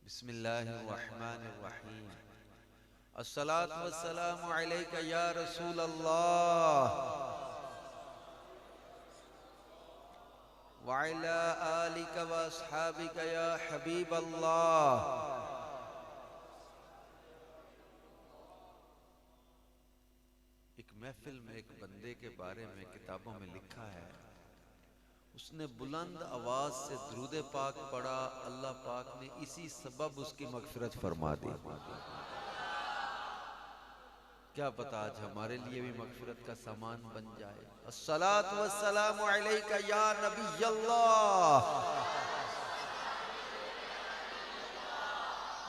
बिस्मिल्लाहिर्रहमानिर्रहीम। अस्सलातु वस्सलामु अलैका या रसूल अल्लाह व अला आलिका व अस्हाबिका या हबीब अल्लाह। एक महफिल में एक बंदे के बारे में किताबों में लिखा है, उसने बुलंद आवाज से दुरूद पाक पढ़ा, अल्लाह पाक ने इसी सबब उसकी मगफिरत फरमा दी। क्या पता आज हमारे लिए भी मगफिरत का सामान बन जाए। अस्सलातु वस्सलामु अलैका या नबी अल्लाह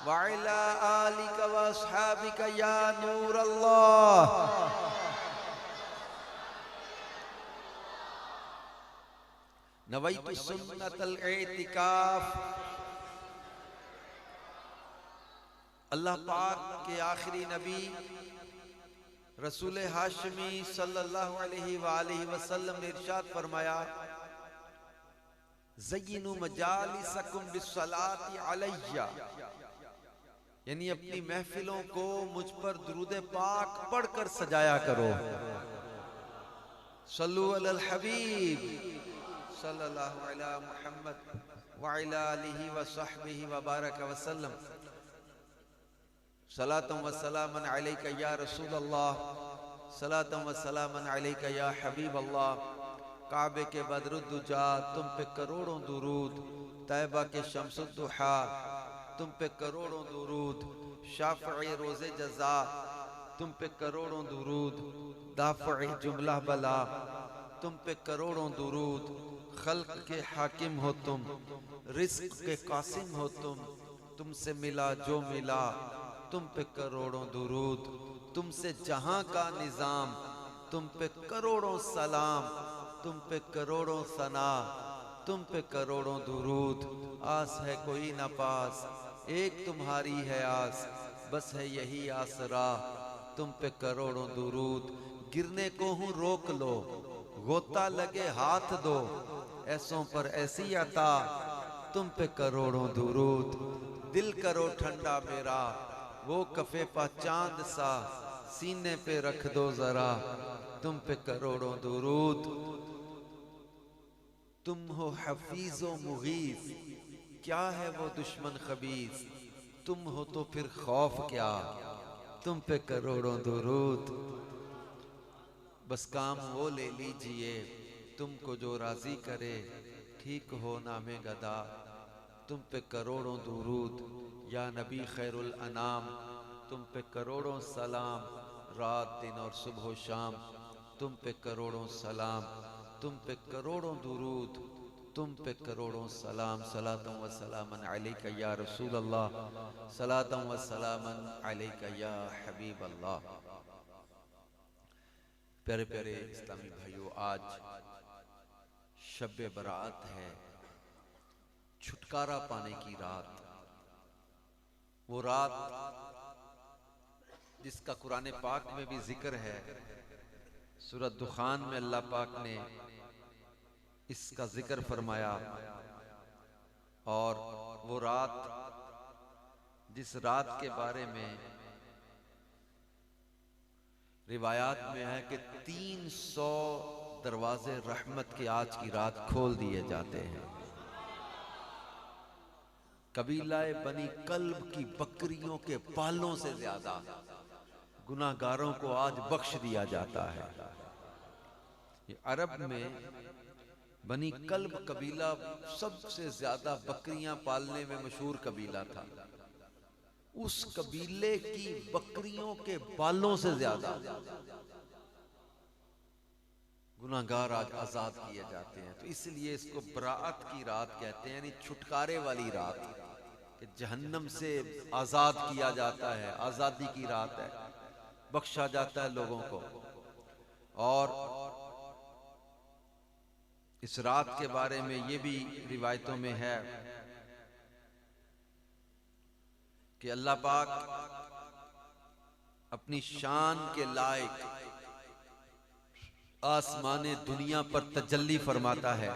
व अला आलिका व अस्हाबिका या नूर अल्लाह। नवैतु सुन्नतल एतिकाफ। अल्लाह पाक के आखिरी नबी रसूल हाशमी सल्लल्लाहु अलैहि वसल्लम ने इरशाद फरमाया, ज़य्यिनु मजालिसकुम बिस्सलाति अलैया, यानी अपनी महफिलों को मुझ पर दुरूद पाक पढ़कर सजाया करो। सल्लु अलल हबीब सल्लल्लाहु अलैहि मुहम्मद व अला आलिहि व सहबिहि व बारक वसल्लम। सलातम व सलामन अलैका या रसूल अल्लाह, सलातम व सलामन अलैका या हबीब अल्लाह। काबे के बदरुद्दुजा तुम पे करोड़ों दुरूद, तैबा के शम्सुद्दुहा तुम पे करोड़ों दुरूद, शाफ़ई रोज़े जज़ा तुम पे करोड़ों दुरूद, दाफ़ई जुमला बला तुम पे करोड़ों दुरूद। खल्क के हाकिम हो तुम, रिज़्क़ के कासिम हो तुम, तुमसे मिला जो मिला तुम पे करोड़ों दुरूद। तुमसे जहां का निजाम तुम पे करोड़ों सलाम, तुम पे करोड़ों सना, तुम पे करोड़ों दुरूद। आस है कोई न पास, एक तुम्हारी है आस, बस है यही आसरा, तुम पे करोड़ों दुरूद। गिरने को हूँ रोक लो, गोता लगे हाथ दो, ऐसों पर ऐसी अता, तुम पे करोड़ों दुरूद। दिल करो ठंडा मेरा, वो कफे पा चांद सा, सीने पे रख दो जरा, तुम पे करोड़ों दुरूद। तुम हो हफीज़ो मुगीस, क्या है वो दुश्मन खबीस, तुम हो तो फिर खौफ क्या, तुम पे करोड़ों दुरूद। बस काम वो ले लीजिए तुमको जो राजी करे, ठीक हो नामे गदा, तुम पे करोड़ों दुरूद। या नबी खैरुल अनाम तुम पे करोड़ों सलाम, रात दिन और सुबह शाम तुम पे करोड़ों सलाम, तुम पे करोड़ों दुरूद, तुम पे करोड़ों सलाम। सलातम व सलामन अलैका या रसूल अल्लाह, सलातम व सलामन अलैका या हबीब अल्लाह। प्यारे प्यारे इस्लामी भाइयों, आज शब बरात है, छुटकारा पाने की रात। वो रात जिसका कुरान पाक में भी जिक्र है, सूरत दुखान में अल्लाह पाक ने इसका जिक्र फरमाया। और वो रात, जिस रात के बारे में रिवायात में है कि 300 दरवाजे रहमत के आज की रात खोल दिए जाते हैं। कबीलाए बनी कल्ब की बकरियों के पालों से ज्यादा गुनाहगारों को आज बख्श दिया जाता है। ये अरब में बनी कल्ब कबीला सबसे ज्यादा बकरियां पालने में मशहूर कबीला था। उस कबीले की बकरियों के बालों से ज्यादा गुनाहगार आज आजाद किए जाते हैं। तो इसलिए इसको बराअत की रात कहते हैं, यानी छुटकारे वाली रात, कि जहन्नम से आजाद किया जाता है, आजादी की रात है, बख्शा जाता है लोगों को। और इस रात के बारे में ये भी रिवायतों में है कि अल्लाह पाक अपनी शान के लायक आसमाने दुनिया पर तजल्ली फरमाता है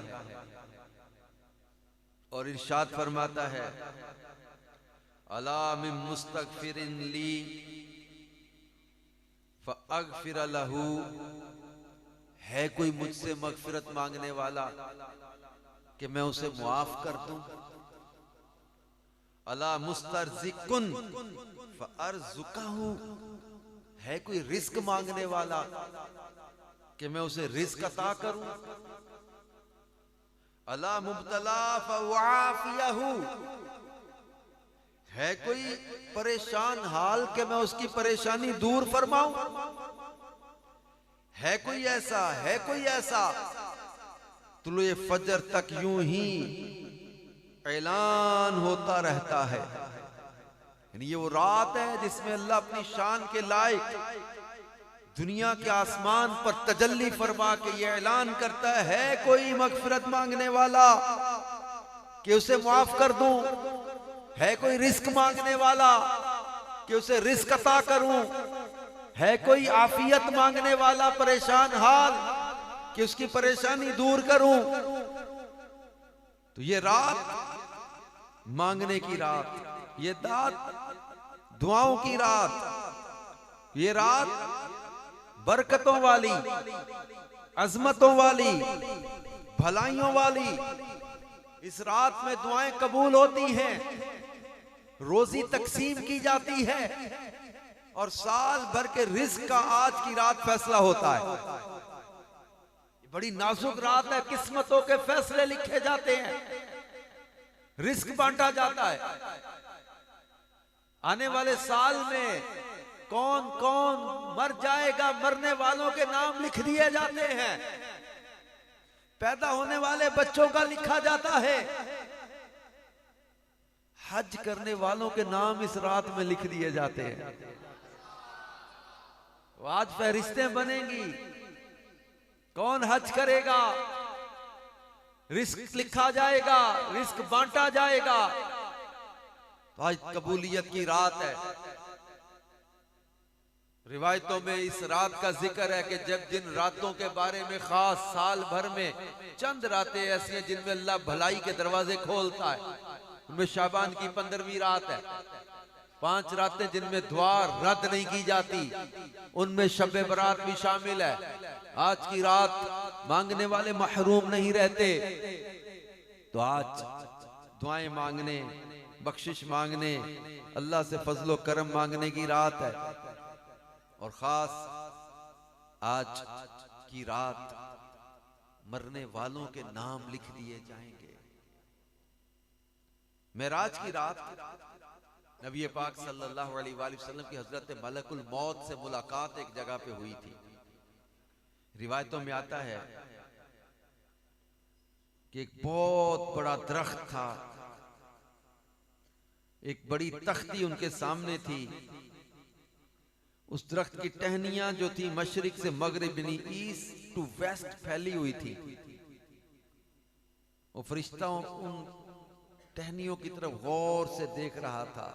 और इरशाद फरमाता है, अला मिन मुस्तगफिरिन ली फअगफिर लहू, है कोई मुझसे मगफिरत मांगने वाला कि मैं उसे मुआफ कर दूं। अला मुस्तरज़िकुन फअरज़ुकहू, है कोई रिस्क मांगने वाला कि मैं उसे रिस्क अता करूं। अला मुब्तला फअआफियहू, है कोई परेशान हाल कि मैं उसकी परेशानी दूर फरमाऊं। है कोई ऐसा तुलुए फजर तक यूं ही ऐलान होता रहता है। यानी ये वो रात है जिसमें अल्लाह अपनी शान के लायक दुनिया के आसमान पर तजल्ली फरमा के ये ऐलान करता है कोई मगफिरत मांगने वाला कि उसे माफ कर दूं। है कोई रिस्क मांगने वाला कि उसे रिस्क अता करूं। है कोई आफियत मांगने वाला परेशान हाल कि उसकी परेशानी दूर करूं। तो ये रात मांगने की रात, ये रात दुआओं की रात, ये रात बरकतों वाली, अजमतों वाली, भलाइयों वाली। इस रात में दुआएं कबूल होती हैं, रोजी तकसीम की जाती है और साल भर के रिस्क का आज की रात फैसला होता है। बड़ी नाजुक रात है, किस्मतों के फैसले लिखे जाते हैं, रिस्क बांटा जाता है। आने वाले साल में कौन कौन मर जाएगा, मरने वालों के नाम लिख दिए जाते हैं। पैदा होने वाले बच्चों का लिखा जाता है। हज करने वालों के नाम इस रात में लिख दिए जाते हैं। आज फहरिस्तें बनेंगी, कौन हज करेगा, रिस्क लिखा जाएगा, रिस्क बांटा जाएगा। तो आज कबूलियत की रात है। रिवायतों में इस रात का जिक्र है कि जब जिन रातों के बारे में खास साल भर में चंद रातें ऐसी हैं जिनमें अल्लाह भलाई के दरवाजे खोलता है, उनमें शाबान की 15वीं रात है। 5 रातें जिनमें दुआ रद्द नहीं की जाती, उनमें शब बरात भी शामिल है। आज की रात मांगने वाले महरूम नहीं रहते। तो आज दुआएं मांगने, बख्शिश मांगने, अल्लाह से फजलो करम मांगने की रात है। और खास आज की रात मरने वालों के नाम लिख दिए जाएंगे। मेराज की रात नबी पाक सल्लल्लाहु अलैहि वसल्लम की हजरत मलकुल मौत से मुलाकात एक जगह पे हुई थी। रिवायतों में आता है कि एक बहुत बड़ा दरख्त था, एक बड़ी तख्ती उनके सामने थी। उस दरख्त की टहनियां जो थी मशरिक से मगरिब यानी ईस्ट टू वेस्ट फैली हुई थी। वो फरिश्ता उन टहनियों की तरफ गौर से देख रहा था।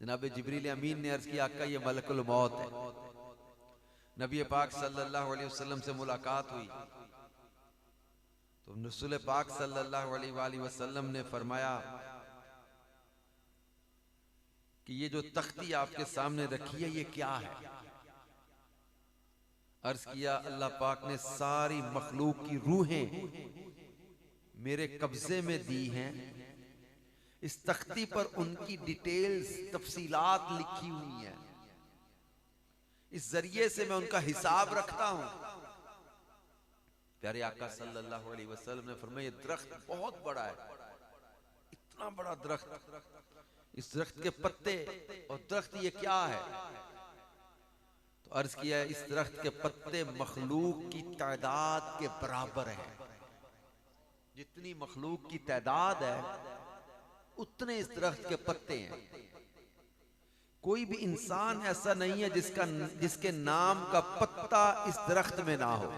जनाब जिब्रील अमीन ने अर्ज किया, आका ये मलकुल मौत है। नबी पाक सल्लल्लाहु अलैहि वसल्लम से मुलाकात हुई तो रसूल पाक सल्लल्लाहु अलैहि वसल्लम ने फरमाया कि ये जो तख्ती आपके सामने रखी है ये क्या है। अर्ज किया, अल्लाह पाक ने सारी मखलूक की रूहें मेरे कब्जे में दी हैं। इस तख्ती पर उनकी डिटेल्स, तफसीलात लिखी हुई हैं। इस जरिए से मैं उनका हिसाब रखता हूं। प्यारे आका सल्लल्लाहु अलैहि वसल्लम ने फरमाया, ये दरख्त बहुत बड़ा है, इतना बड़ा दरख्त, इस दरख्त के पत्ते और दरख्त ये क्या है। तो अर्ज किया, इस दरख्त के पत्ते मखलूक की तादाद के बराबर है। जितनी मखलूक की तादाद है उतने इस दरख्त के पत्ते हैं। कोई भी इंसान ऐसा नहीं है जिसके नाम का पत्ता इस दरख्त में ना हो।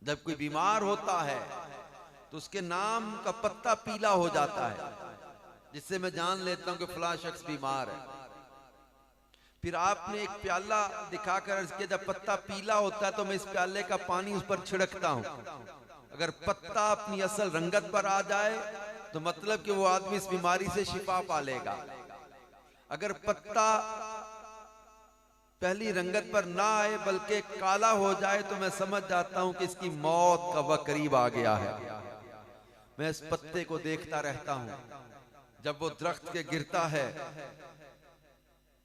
जब कोई बीमार होता है तो उसके नाम का पत्ता पीला हो जाता है, जिससे मैं जान लेता हूं कि फलां शख्स बीमार है। फिर आपने एक प्याला दिखाकर अर्ज किया, जब पत्ता पीला होता है तो मैं इस प्याले का पानी उस पर छिड़कता हूं। अगर पत्ता अपनी असल रंगत पर आ जाए तो मतलब कि वो आदमी इस बीमारी से शिफा पा लेगा। अगर पत्ता पहली रंगत पर ना आए बल्कि काला हो जाए तो मैं समझ जाता हूं कि इसकी मौत का वक्त करीब आ गया है। मैं इस पत्ते को देखता रहता हूं, जब वो दरख्त के गिरता है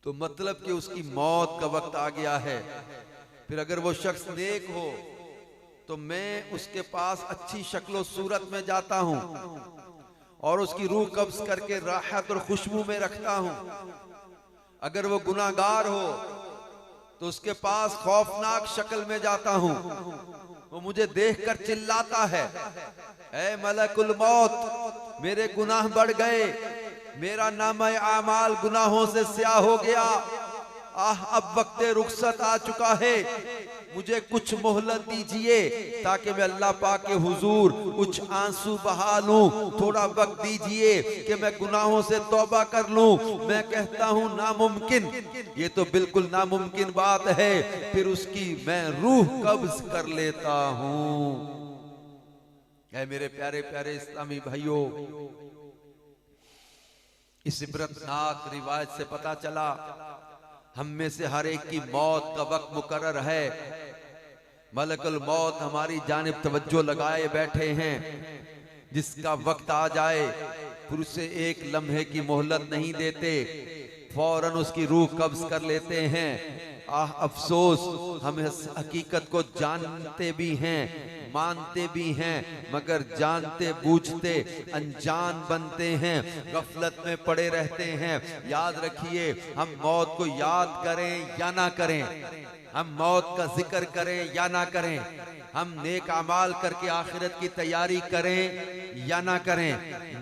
तो मतलब कि उसकी मौत का वक्त आ गया है। फिर अगर वो शख्स नेक हो तो मैं उसके पास अच्छी शक्लो सूरत में जाता हूं और उसकी रूह कब्ज करके राहत और खुशबू में रखता हूं। अगर वो गुनाहगार हो तो उसके पास खौफनाक शक्ल में जाता हूं, वो मुझे देखकर चिल्लाता है, ऐ मलकुल मौत, मेरे गुनाह बढ़ गए, मेरा नामा आमाल गुनाहों से स्याह हो गया, आह अब वक्ते रुखसत आ चुका है, मुझे कुछ मोहलत दीजिए ताकि मैं अल्लाह पाक के हुजूर कुछ आंसू बहा लूं, थोड़ा वक्त दीजिए कि मैं गुनाहों से तौबा कर लूं। मैं कहता हूं नामुमकिन, ये तो बिल्कुल नामुमकिन बात है। फिर उसकी मैं रूह कब्ज कर लेता हूं। ऐ मेरे प्यारे प्यारे इस्लामी भाइयों, इस इबरतनाक रिवायत से पता चला हम में से हर एक की मौत का वक्त मुकर्रर है। मलकुल मौत हमारी जानिब तवज्जो लगाए बैठे हैं, जिसका वक्त आ जाए फिर उसे एक लम्हे की मोहलत नहीं देते, फौरन उसकी रूह कब्ज कर लेते हैं। आह अफसोस, हम इस हकीकत को जानते भी हैं, मानते भी हैं, मगर जानते बूझते अनजान बनते हैं, गफलत में पड़े रहते हैं। याद रखिए, हम मौत को याद करें या ना करें, हम मौत का जिक्र करें या ना करें, हम नेक अमाल करके आखिरत की तैयारी करें या ना करें,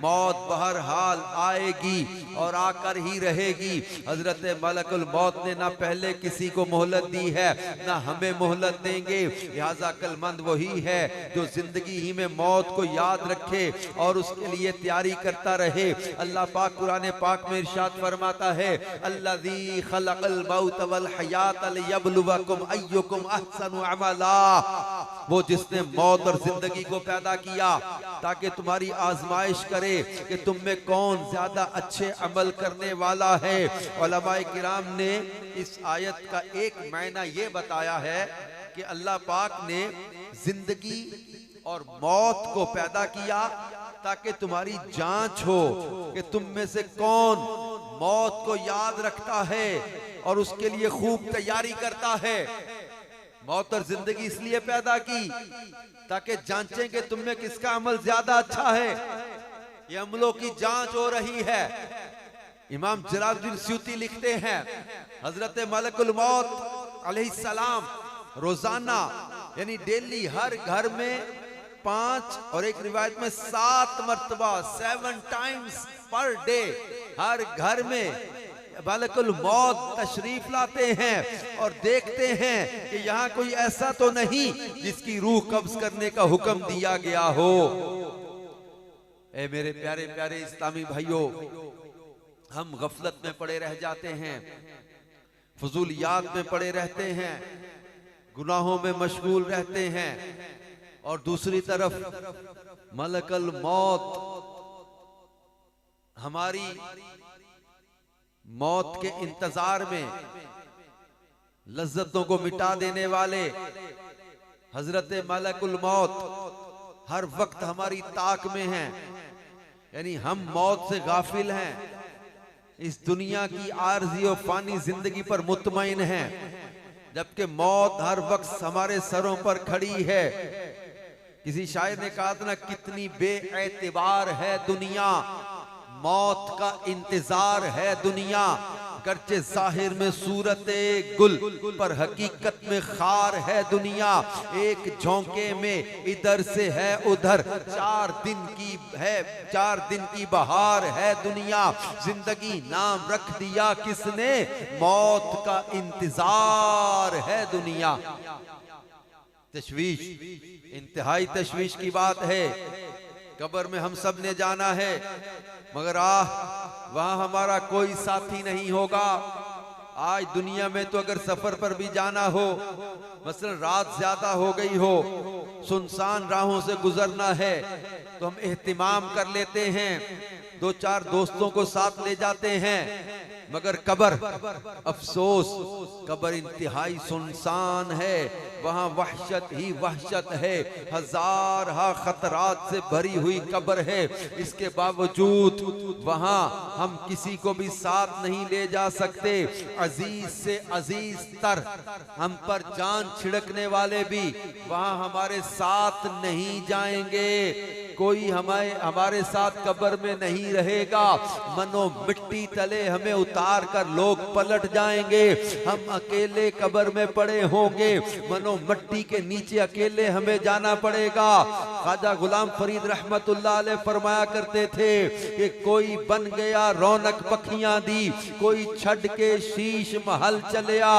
मौत बहरहाल आएगी और आकर ही रहेगी। हजरत मलकुल मौत ने ना पहले किसी को मोहलत दी है ना हमें मोहलत देंगे। लिहाजा अक्लमंद वही है जो जिंदगी ही में मौत को याद रखे और उसके लिए तैयारी करता रहे। अल्लाह पाक कुरान पाक में इरशाद फरमाता है, अल्लज़ी खलक़ल मौत वल हयात लियब्लुवकुम अय्युकुम अहसनु अमला, वो जिसने मौत और जिंदगी को पैदा किया ताकि तुम्हारी आजमाइश करे कि तुम में कौन ज्यादा अच्छे अमल करने वाला है। उलमाए किराम ने इस आयत का एक मायना ये बताया है कि अल्लाह पाक ने जिंदगी और मौत को पैदा किया ताकि तुम्हारी जांच हो कि तुम में से कौन मौत को याद रखता है और उसके लिए खूब तैयारी करता है। मौत और जिंदगी इसलिए पैदा की ताकि जांचें कि तुम में किसका अमल ज्यादा अच्छा है। ये अमलों की जांच हो रही है। इमाम जलालुद्दीन सूती लिखते हैं, हजरत मलकुल मौत अलैहिस्सलाम रोजाना यानी डेली हर घर में 5 और एक रिवायत में 7 मर्तबा 7 टाइम्स पर डे हर घर में मलकुल मौत तशरीफ लाते हैं और देखते हैं कि यहाँ कोई ऐसा तो नहीं जिसकी रूह कब्ज करने का हुक्म दिया गया हो। ए मेरे प्यारे प्यारे इस्लामी भाइयों, हम गफलत में पड़े रह जाते हैं, फजूलियात में पड़े रहते हैं, गुनाहों में मशगूल रहते हैं और दूसरी तरफ मलकुल मौत हमारी मौत के इंतजार में लज्जतों को मिटा देने वाले हजरत मलकुल मौत हर वक्त हमारी ताक में हैं। यानी हम मौत से गाफिल हैं, इस दुनिया की आरजी और फानी जिंदगी पर मुतमईन हैं, जबकि मौत हर वक्त हमारे सरों पर खड़ी है। किसी शायर ने कहा था ना, कितनी बेएतिबार है दुनिया, मौत का इंतजार है दुनिया, गर्चे जाहिर में सूरते गुल पर हकीकत में खार है दुनिया। एक झोंके में इधर से है उधर, 4 दिन की बहार है दुनिया। जिंदगी नाम रख दिया किसने, मौत का इंतजार है दुनिया। तशवीश, इंतहाई तशवीश की बात है। कब्र में हम सब ने जाना है, मगर वहां हमारा कोई साथी नहीं होगा। आज दुनिया में तो अगर सफर पर भी जाना हो, मसलन रात ज्यादा हो गई हो, सुनसान राहों से गुजरना है, तो हम एहतिमाम कर लेते हैं, 2-4 दोस्तों को साथ ले जाते हैं। मगर कब्र, अफसोस, कब्र इंतहाई सुनसान है, वहां वहशत ही वहशत है, हजार खतरात से भरी हुई कब्र है। इसके बावजूद वहां हम किसी को भी साथ नहीं ले जा सकते। अजीज से अजीज तर हम पर जान छिड़कने वाले भी वहां हमारे साथ नहीं जाएंगे। कोई हमारे साथ कब्र में नहीं रहेगा। मनो मिट्टी तले हमें उतार कर लोग पलट जाएंगे, हम अकेले कब्र में पड़े होंगे। मनो मिट्टी के नीचे अकेले हमें जाना पड़ेगा। ख्वाजा गुलाम फरीद रहमतुल्लाह अलैह फरमाया करते थे कि कोई बन गया रौनक पखियां दी, कोई छड़ के शीश महल चलिया,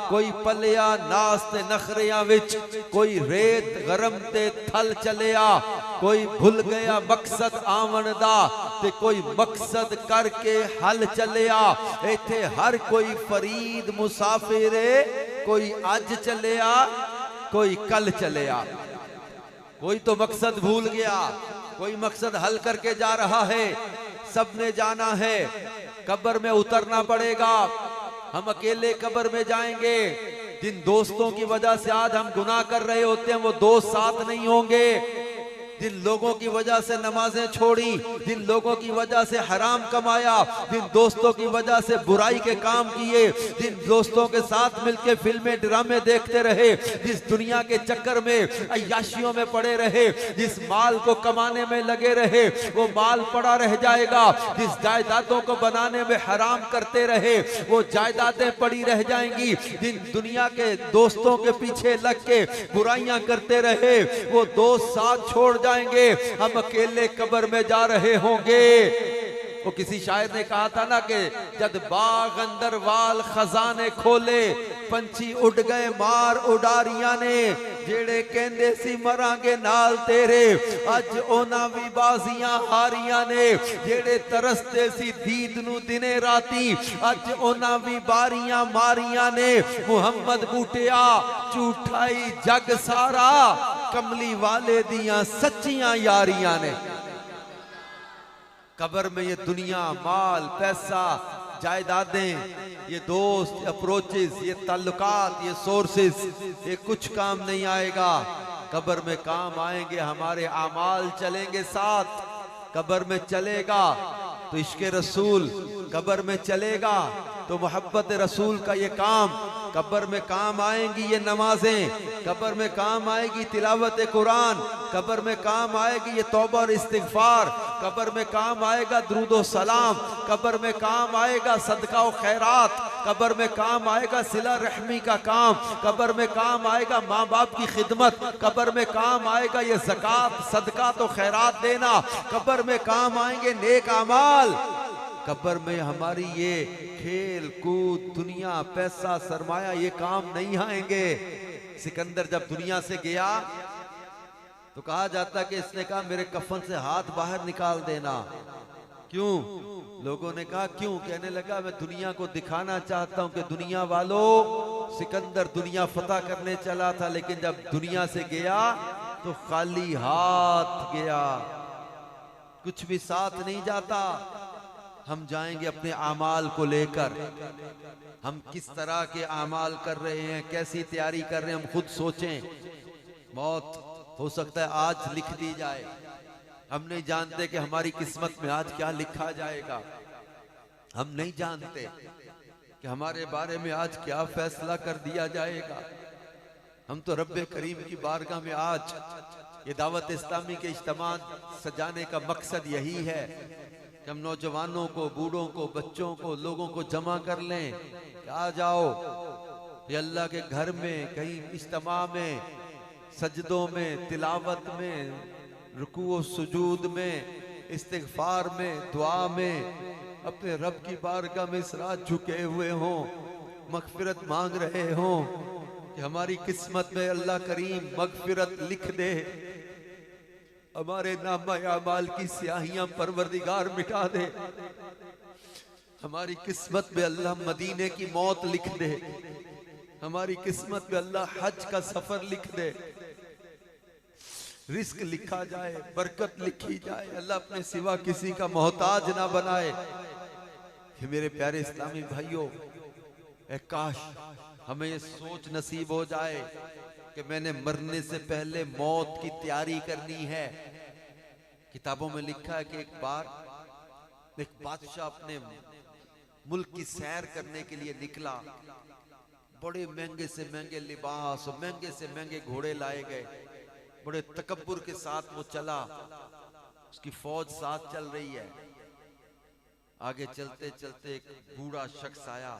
कोई पलिया नास्ते नखरिया विच, कोई रेत गरम ते थल चलिया, कोई भुल गया मकसद आवन दा ते कोई मकसद करके हल चलिया। इथे हर कोई फरीद मुसाफिर है, कोई अज चलिया, कोई कल चलिया। कोई तो मकसद भूल गया, कोई मकसद हल करके जा रहा है। सबने जाना है, कब्र में उतरना पड़ेगा। हम अकेले कब्र में जाएंगे। जिन दोस्तों की वजह से आज हम गुनाह कर रहे होते हैं, वो दोस्त साथ नहीं होंगे। जिन लोगों की वजह से नमाजें छोड़ी, जिन लोगों की वजह से हराम कमाया, जिन दोस्तों की वजह से बुराई के काम किए, जिन दोस्तों के साथ मिलकर फिल्में ड्रामे देखते रहे, जिस दुनिया के चक्कर में अय्याशियों में पड़े रहे, जिस माल को कमाने में लगे रहे, वो माल पड़ा रह जाएगा। जिस जायदादों को बनाने में हराम करते रहे, वो जायदादें पड़ी रह जाएंगी। जिन दुनिया के दोस्तों के पीछे लग के बुराइयां करते रहे, वो दोस्त साथ छोड़ जाएंगे। हम अकेले कब्र में जा रहे होंगे। वो किसी शायर ने कहा था ना कि जद बाग अंदर वाल खजाने खोले, पंछी उड़ गए मार उडारियां ने, जेड़े कहंदे सी मरांगे नाल तेरे, अज ओना भी बाजियां हारियां ने, जेड़े तरसते सी दीद नू दिने राती, अज ओना भी बारियां मारियां ने। मुहम्मद बूटिया झूठाई जग सारा, कमली वाले दियां सच्चियां यारियां ने। कब्र में ये दुनिया, माल, पैसा, जायदादें, ये दोस्त, अप्रोचेस, ये ताल्लुकात, ये सोर्सेस, ये कुछ काम नहीं आएगा। कब्र में काम आएंगे हमारे आमाल, चलेंगे साथ। कब्र में चलेगा तो इश्क़ रसूल, कब्र में चलेगा तो मोहब्बत रसूल का ये काम। कब्र में काम आएंगी ये नमाजें, कब्र में काम आएगी तिलावत कुरान, कब्र में काम आएगी ये तौबा और इस्तिग़फ़ार, कब्र में काम आएगा दुरूद सलाम, कब्र में काम आएगा सदका और खैरात, कब्र में काम आएगा सिला रहमी का काम, कब्र में काम आएगा माँ बाप की खिदमत, कब्र में काम आएगा ये ज़कात सदका तो खैरात देना, कब्र में काम आएंगे नेक अमाल। कब्र में हमारी ये खेल कूद, दुनिया, पैसा, सरमाया, ये काम नहीं आएंगे। सिकंदर जब दुनिया से गया तो कहा जाता कि इसने कहा मेरे कफन से हाथ बाहर निकाल देना। क्यों? लोगों ने कहा क्यों? कहने लगा मैं दुनिया को दिखाना चाहता हूं कि दुनिया वालों, सिकंदर दुनिया फतह करने चला था, लेकिन जब दुनिया से गया तो खाली हाथ गया, कुछ भी साथ नहीं जाता। हम जाएंगे अपने आमाल को लेकर। हम किस तरह के आमाल कर रहे हैं, कैसी तैयारी कर रहे हैं, हम खुद सोचें। मौत हो सकता है आज लिख दी जाए, हम नहीं जानते कि हमारी किस्मत में आज क्या लिखा जाएगा। हम नहीं जानते कि हमारे बारे में आज क्या फैसला कर दिया जाएगा। हम तो रब्बे करीम की बारगाह में आज ये दावत इस्लामी के इज्तिमा सजाने का मकसद यही है कि हम नौजवानों को, बूढ़ों को, बच्चों को, लोगों को जमा कर लें कि आ जाओ ये अल्लाह के घर में, कहीं इज्तिमा में, सजदों में, तिलावत में, रुकू और सुजूद में, इस्तिग़फ़ार में, दुआ में अपने रब की बारगाह में इस रात झुके हुए हों, मग़फ़िरत मांग रहे हों कि हमारी किस्मत में अल्लाह करीम मग़फ़िरत लिख दे, हमारे नामा अमाल की स्याहियां परवरदिगार मिटा दे। हमारी किस्मत में अल्लाह मदीने की मौत लिख दे, हमारी किस्मत में अल्लाह हज का सफर लिख दे, रिस्क लिखा जाए, बरकत लिखी जाए, अल्लाह अपने सिवा किसी का मोहताज ना बनाए। कि मेरे प्यारे इस्लामी भाइयों, काश हमें ये सोच नसीब हो जाए कि मैंने मरने से पहले मौत की तैयारी करनी है। किताबों में लिखा है कि एक बार एक बादशाह अपने मुल्क की सैर करने के लिए निकला। बड़े महंगे से महंगे लिबास और महंगे से महंगे घोड़े लाए गए। बड़े तकब्बुर के साथ वो चला, उसकी फौज साथ चल रही है। आगे चलते चलते एक बूढ़ा शख्स आया,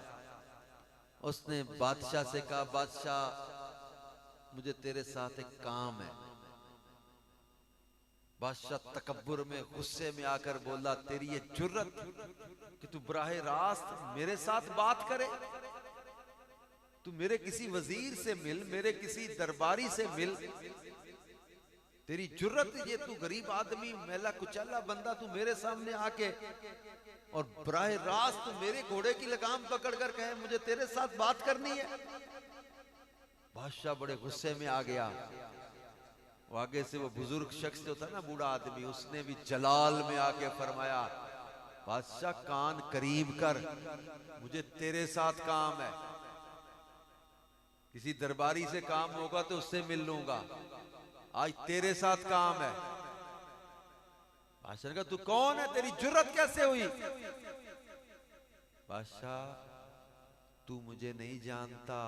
उसने बादशाह से कहा, बादशाह मुझे तेरे साथ एक काम है। बादशाह तकब्बुर में गुस्से में आकर बोला, तेरी ये जुर्रत कि तू बराहे रास्त मेरे साथ बात करे? तू मेरे किसी वजीर से मिल, मेरे किसी दरबारी से मिल, तेरी जुर्रत ये, तू गरीब आदमी मैला कुचैला बंदा, तू मेरे सामने आके और बराहे रास्त तू मेरे घोड़े की लगाम पकड़कर कहे मुझे तेरे साथ बात करनी है। बादशाह बड़े गुस्से में आ गया। वो आगे से वो बुजुर्ग शख्स जो था ना, बूढ़ा आदमी, उसने भी जलाल में आके फरमाया, बादशाह कान करीब कर, मुझे तेरे साथ काम है। किसी दरबारी से काम होगा तो उससे मिल लूंगा, आज तेरे साथ काम है। बादशाह ने कहा, तू कौन है, तेरी जुर्रत कैसे हुई? बादशाह, तू मुझे नहीं जानता,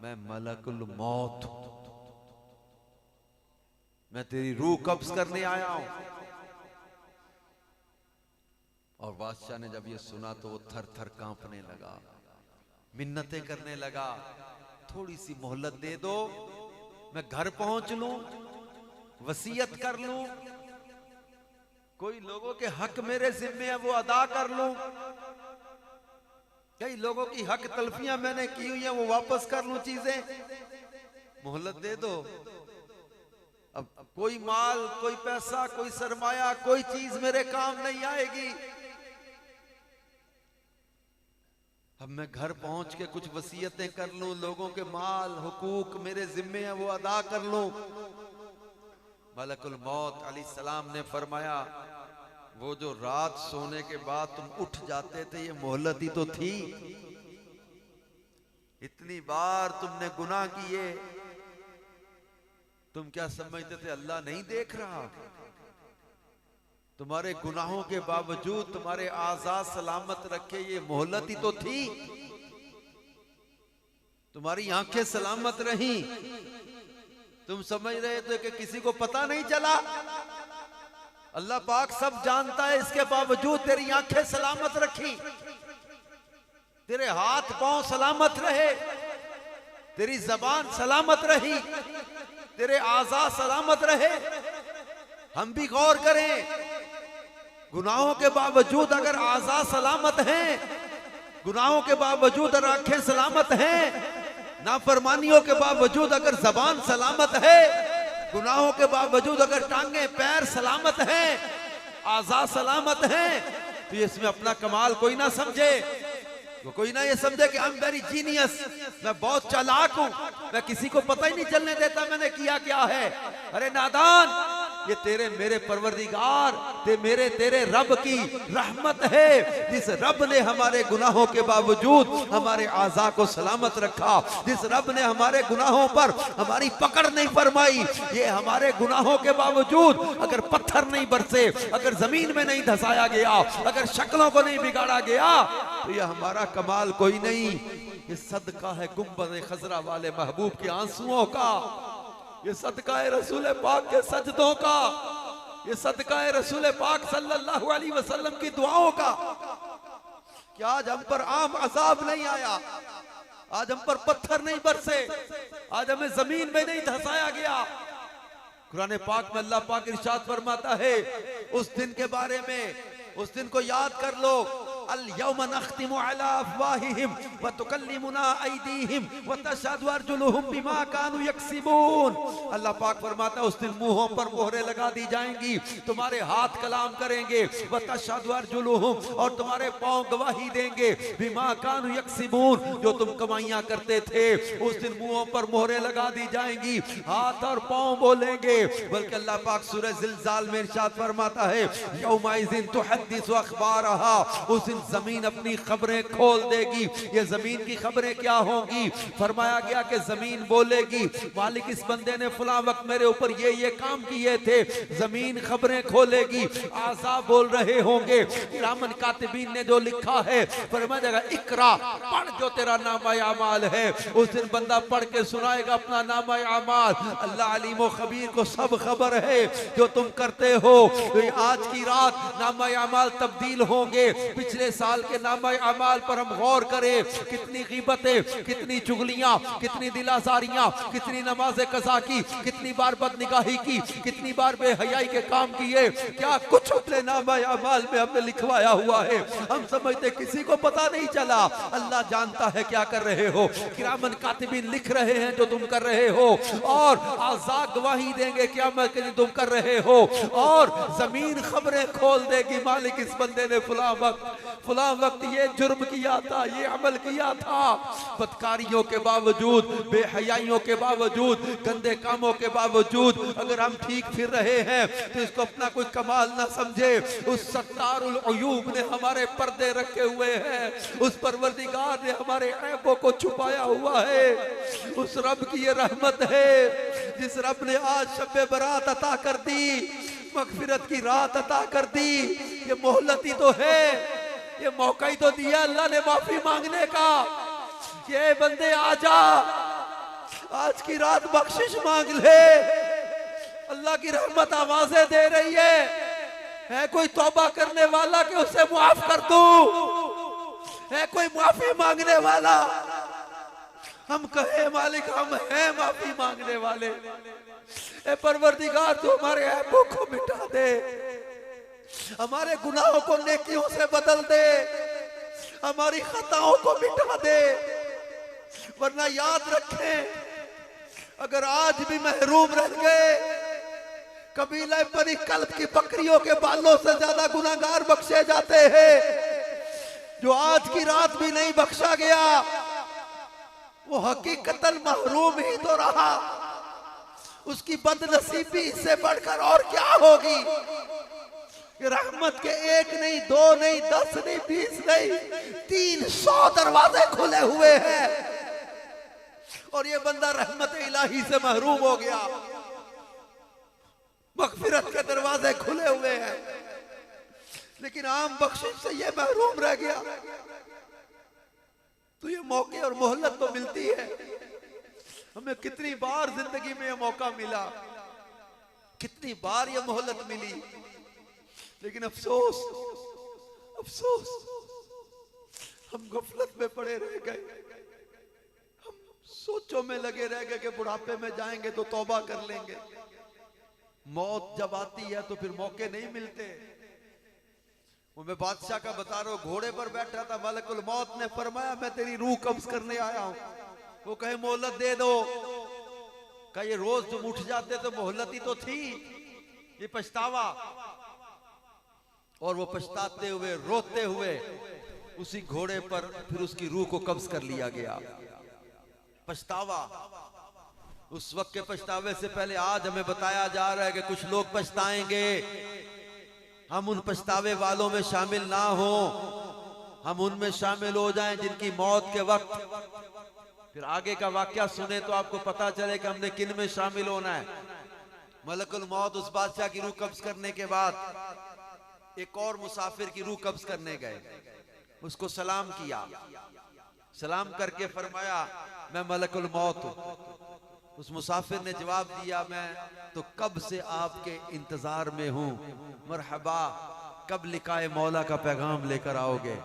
मैं मलकुल मौत, मैं तेरी रूह कब्ज करने आया हूं। और बादशाह ने जब ये सुना तो वो थर थर कांपने लगा, मिन्नतें करने लगा, थोड़ी सी मोहलत दे दो, मैं घर पहुंच लूं, वसीयत कर लूं, कोई लोगों के हक मेरे जिम्मे है वो अदा कर लूं, कई लोगों की हक तलफियां मैंने की हुई है वो वापस कर लूं चीजें, मोहलत दे दो। अब कोई माल, कोई पैसा, कोई सरमाया, कोई चीज मेरे काम नहीं आएगी। अब मैं घर पहुंच के कुछ वसीयतें कर लूं, लोगों के माल हुकूक मेरे जिम्मे है वो अदा कर लूं। मलकुल मौत अलैहिस्सलाम ने फरमाया, वो जो रात सोने के बाद तुम उठ जाते थे, ये मोहलत ही तो थी। इतनी बार तुमने गुनाह किए, तुम क्या समझते थे अल्लाह नहीं देख रहा? तुम्हारे गुनाहों के बावजूद तुम्हारे आजाद सलामत रखे, ये मोहलत ही तो थी। तुम्हारी आंखें सलामत रहीं, तुम समझ रहे थे कि किसी को पता नहीं चला। अल्लाह पाक सब जानता है, इसके बावजूद तेरी आंखें सलामत रखी, तेरे हाथ पांव सलामत रहे, तेरी जबान सलामत रही, तेरे आज़ाद सलामत रहे। हम भी गौर करें, गुनाहों के बावजूद अगर आज़ाद सलामत हैं, गुनाहों के बावजूद अगर आंखें सलामत हैं, नाफरमानियों के बावजूद अगर जबान सलामत है, गुनाहों के बावजूद अगर टांगे पैर सलामत हैं, आज़ाद सलामत हैं, तो ये इसमें अपना कमाल कोई ना समझे। तो कोई ना ये समझे कि आई एम वेरी जीनियस, मैं बहुत चालाक हूं, मैं किसी को पता ही नहीं चलने देता मैंने किया क्या है। अरे नादान, ये तेरे मेरे परवरदिगार, मेरे तेरे रब की रहमत है, जिस रब ने हमारे गुनाहों के बावजूद हमारे आज़ा को सलामत रखा, जिस रब ने हमारे गुनाहों पर हमारी पकड़ नहीं फरमाई। ये हमारे गुनाहों के बावजूद अगर पत्थर नहीं बरसे, अगर जमीन में नहीं धसाया गया, अगर शक्लों को नहीं बिगाड़ा गया, तो यह हमारा कमाल कोई नहीं। ये सदका है गुंबद खजरा वाले महबूब के आंसुओं का, ये सदका है रसूल पाक के सजदों का, ये सदका है रसूल पाक सल्लल्लाहु अलैहि वसल्लम की दुआओं का। क्या आज हम पर आम अजाब नहीं आया, आज हम पर पत्थर नहीं बरसे, आज हमें जमीन में नहीं धसाया गया। कुरान पाक में अल्लाह पाक इरशाद फरमाता है उस दिन के बारे में, उस दिन को याद कर लो, अल यौम नख्तिमु अला अफवाहिहिम व तुकल्लिमुना अयदीहिम व तशहदु अर्जुलुहुम बिमा कानू यक्सिबून। अल्लाह पाक फरमाता है उस दिन मुंहों पर मोहरें लगा दी जाएंगी, तुम्हारे हाथ कलाम करेंगे, व तशहदु अर्जुलुहुम और तुम्हारे पांव गवाही देंगे, बिमा कानू यक्सिबून जो तुम कमाइयां करते थे। उस दिन मुंहों पर मोहरें लगा दी जाएंगी, हाथ और पांव बोलेंगे। बल्कि अल्लाह पाक सूरह ज़िलज़ाल में इरशाद फरमाता है यौमाइज़िन तुहद्दिसु अख़बारहा, उस दिन जमीन अपनी खबरें खोल देगी। ये जमीन की खबरें क्या होंगी? फरमाया गया कि जमीन बोलेगी मालिक इस बंदे ने फलां वक्त मेरे ऊपर ये काम किए थे। जमीन खबरें खोलेगी, आज़ा बोल रहे होंगे, किरामन कातिबीन ने जो लिखा है फरमाया जाएगा इकरा, पढ़ जो तेरा नामा अमाल है। उस दिन बंदा पढ़ के सुनाएगा अपना नामा अमाल। अल्लाह अलीम खबीर को सब खबर है जो तुम करते हो। तो आज की रात नामा अमाल तब्दील होंगे। पिछले साल के नामा अमाल पर हम गौर करें, कितनी ग़ीबतें, कितनी चुगलियां, कितनी दिलासारियां, कितनी नमाज़े कज़ा की, कितनी बार बदनिगाही की, कितनी बार बेहयाई के काम किए। क्या कुछ अपने नामा अमाल में हमने लिखवाया हुआ है? हम समझते किसी को पता नहीं चला। अल्लाह जानता है क्या कर रहे हो। किरामन कातिबीन लिख रहे हैं जो तुम कर रहे हो, और आज़ाद गवाही देंगे क़यामत के दिन तुम कर रहे हो, और जमीन खबरें खोल देगी मालिक इस बंदे ने फलां वक्त ये जुर्म किया था, ये अमल किया था। बदकारियों के बावजूद, बेहयाइयों के बावजूद, गंदे कामों के बावजूद अगर हम ठीक फिर रहे हैं तो इसको अपना कोई कमाल ना समझे। उस सत्तारुल अयूब ने हमारे पर्दे रखे हुए हैं, उस परवरदिगार ने हमारे ऐबों को छुपाया हुआ है। उस रब की ये रहमत है जिस रब ने आज शब बरात अता कर दी, मगफिरत की रात अता कर दी। ये मोहलत ही तो है, ये मौका ही तो दिया अल्लाह ने माफी मांगने का। ये बंदे आजा, आज की रात बख्शिश मांग ले। अल्लाह की रहमत आवाजें दे रही है कोई तौबा करने वाला कि उसे माफ कर दूं? है कोई माफी मांगने वाला? हम कहे मालिक हम हैं माफी मांगने वाले। ए परवरदिगार तू हमारे ऐबों को मिटा दे, हमारे गुनाहों को नेकियों से बदल दे, हमारी खताओं को मिटा दे। वरना याद रखें अगर आज भी महरूम रह गए, कबीला बनी कल्ब की बकरियों के बालों से ज्यादा गुनाहगार बख्शे जाते हैं। जो आज की रात भी नहीं बख्शा गया वो हकीकतन महरूम ही तो रहा। उसकी बदनसीबी इससे बढ़कर और क्या होगी? रहमत के एक नहीं, दो नहीं, 10 नहीं, 20 नहीं, 300 दरवाजे खुले हुए हैं और ये बंदा रहमत इलाही से महरूम हो गया। मगफिरत के दरवाजे खुले हुए हैं लेकिन आम बख्शिश से ये महरूम रह गया। तो ये मौके और मोहलत तो मिलती है। हमें कितनी बार जिंदगी में ये मौका मिला, कितनी बार ये मोहलत मिली, लेकिन अफसोस हम गफलत में पड़े रह गए। हम सोचों में लगे रह गए कि बुढ़ापे में जाएंगे तो तौबा कर लेंगे। मौत जब आती है तो फिर मौके नहीं मिलते। वो मैं बादशाह का बता रहा हूँ, घोड़े पर बैठा था, मलकुल मौत ने फरमाया मैं तेरी रूह कब्ज करने आया हूँ। वो कहे मोहलत दे दो। कहा ये रोज तुम उठ जाते तो मोहलत ही तो थी, ये पछतावा। और वो पछताते हुए रोते हुए उसी घोड़े पर फिर उसकी रूह को कब्ज कर लिया गया। पछतावा। उस वक्त के पछतावे से पहले आज हमें बताया जा रहा है कि कुछ लोग पछताएंगे। हम उन पछतावे वालों में शामिल ना हो, हम उनमें शामिल हो जाएं जिनकी मौत के वक्त फिर आगे का वाकया सुने तो आपको पता चले कि हमने किन में शामिल होना है। मलकुल मौत उस बादशाह की रूह कब्ज करने के बाद एक और मुसाफिर की रूह कब्ज करने गए, उसको सलाम किया। सलाम करके फरमाया मैं मलकुल मौत हूं। उस मुसाफिर ने जवाब दिया मैं तो कब से आपके इंतजार में हूं, मरहबा, कब लिकाए मौला का पैगाम लेकर आओगे?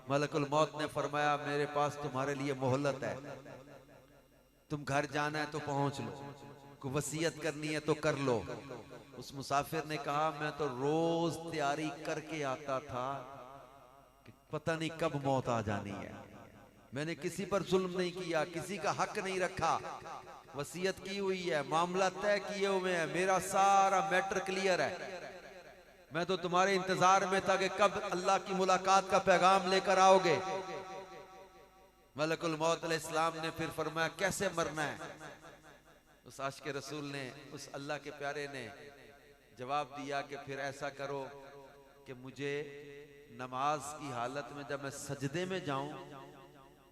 मलकुल मौत ने फरमाया मेरे पास तुम्हारे लिए मोहलत है, तुम घर जाना है तो पहुंच लो, कोई वसीयत करनी है तो कर लो। उस मुसाफिर ने कहा मैं तो रोज तैयारी करके आता था, पता नहीं कब मौत आ जानी है। मैंने किसी पर जुल्म नहीं किया, किसी का हक नहीं रखा, वसीयत की हुई है, मामला तय किए हुए हैं, मेरा सारा मैटर क्लियर है। मैं तो तुम्हारे इंतजार में था कि कब अल्लाह की मुलाकात का पैगाम लेकर आओगे। मलकुल मौत अलैहिस्सलाम ने फिर फरमाया कैसे मरना है। उस आशिक रसूल ने, उस अल्लाह के प्यारे ने जवाब दिया कि फिर ऐसा करो कि मुझे नमाज की हालत में जब मैं सजदे में जाऊं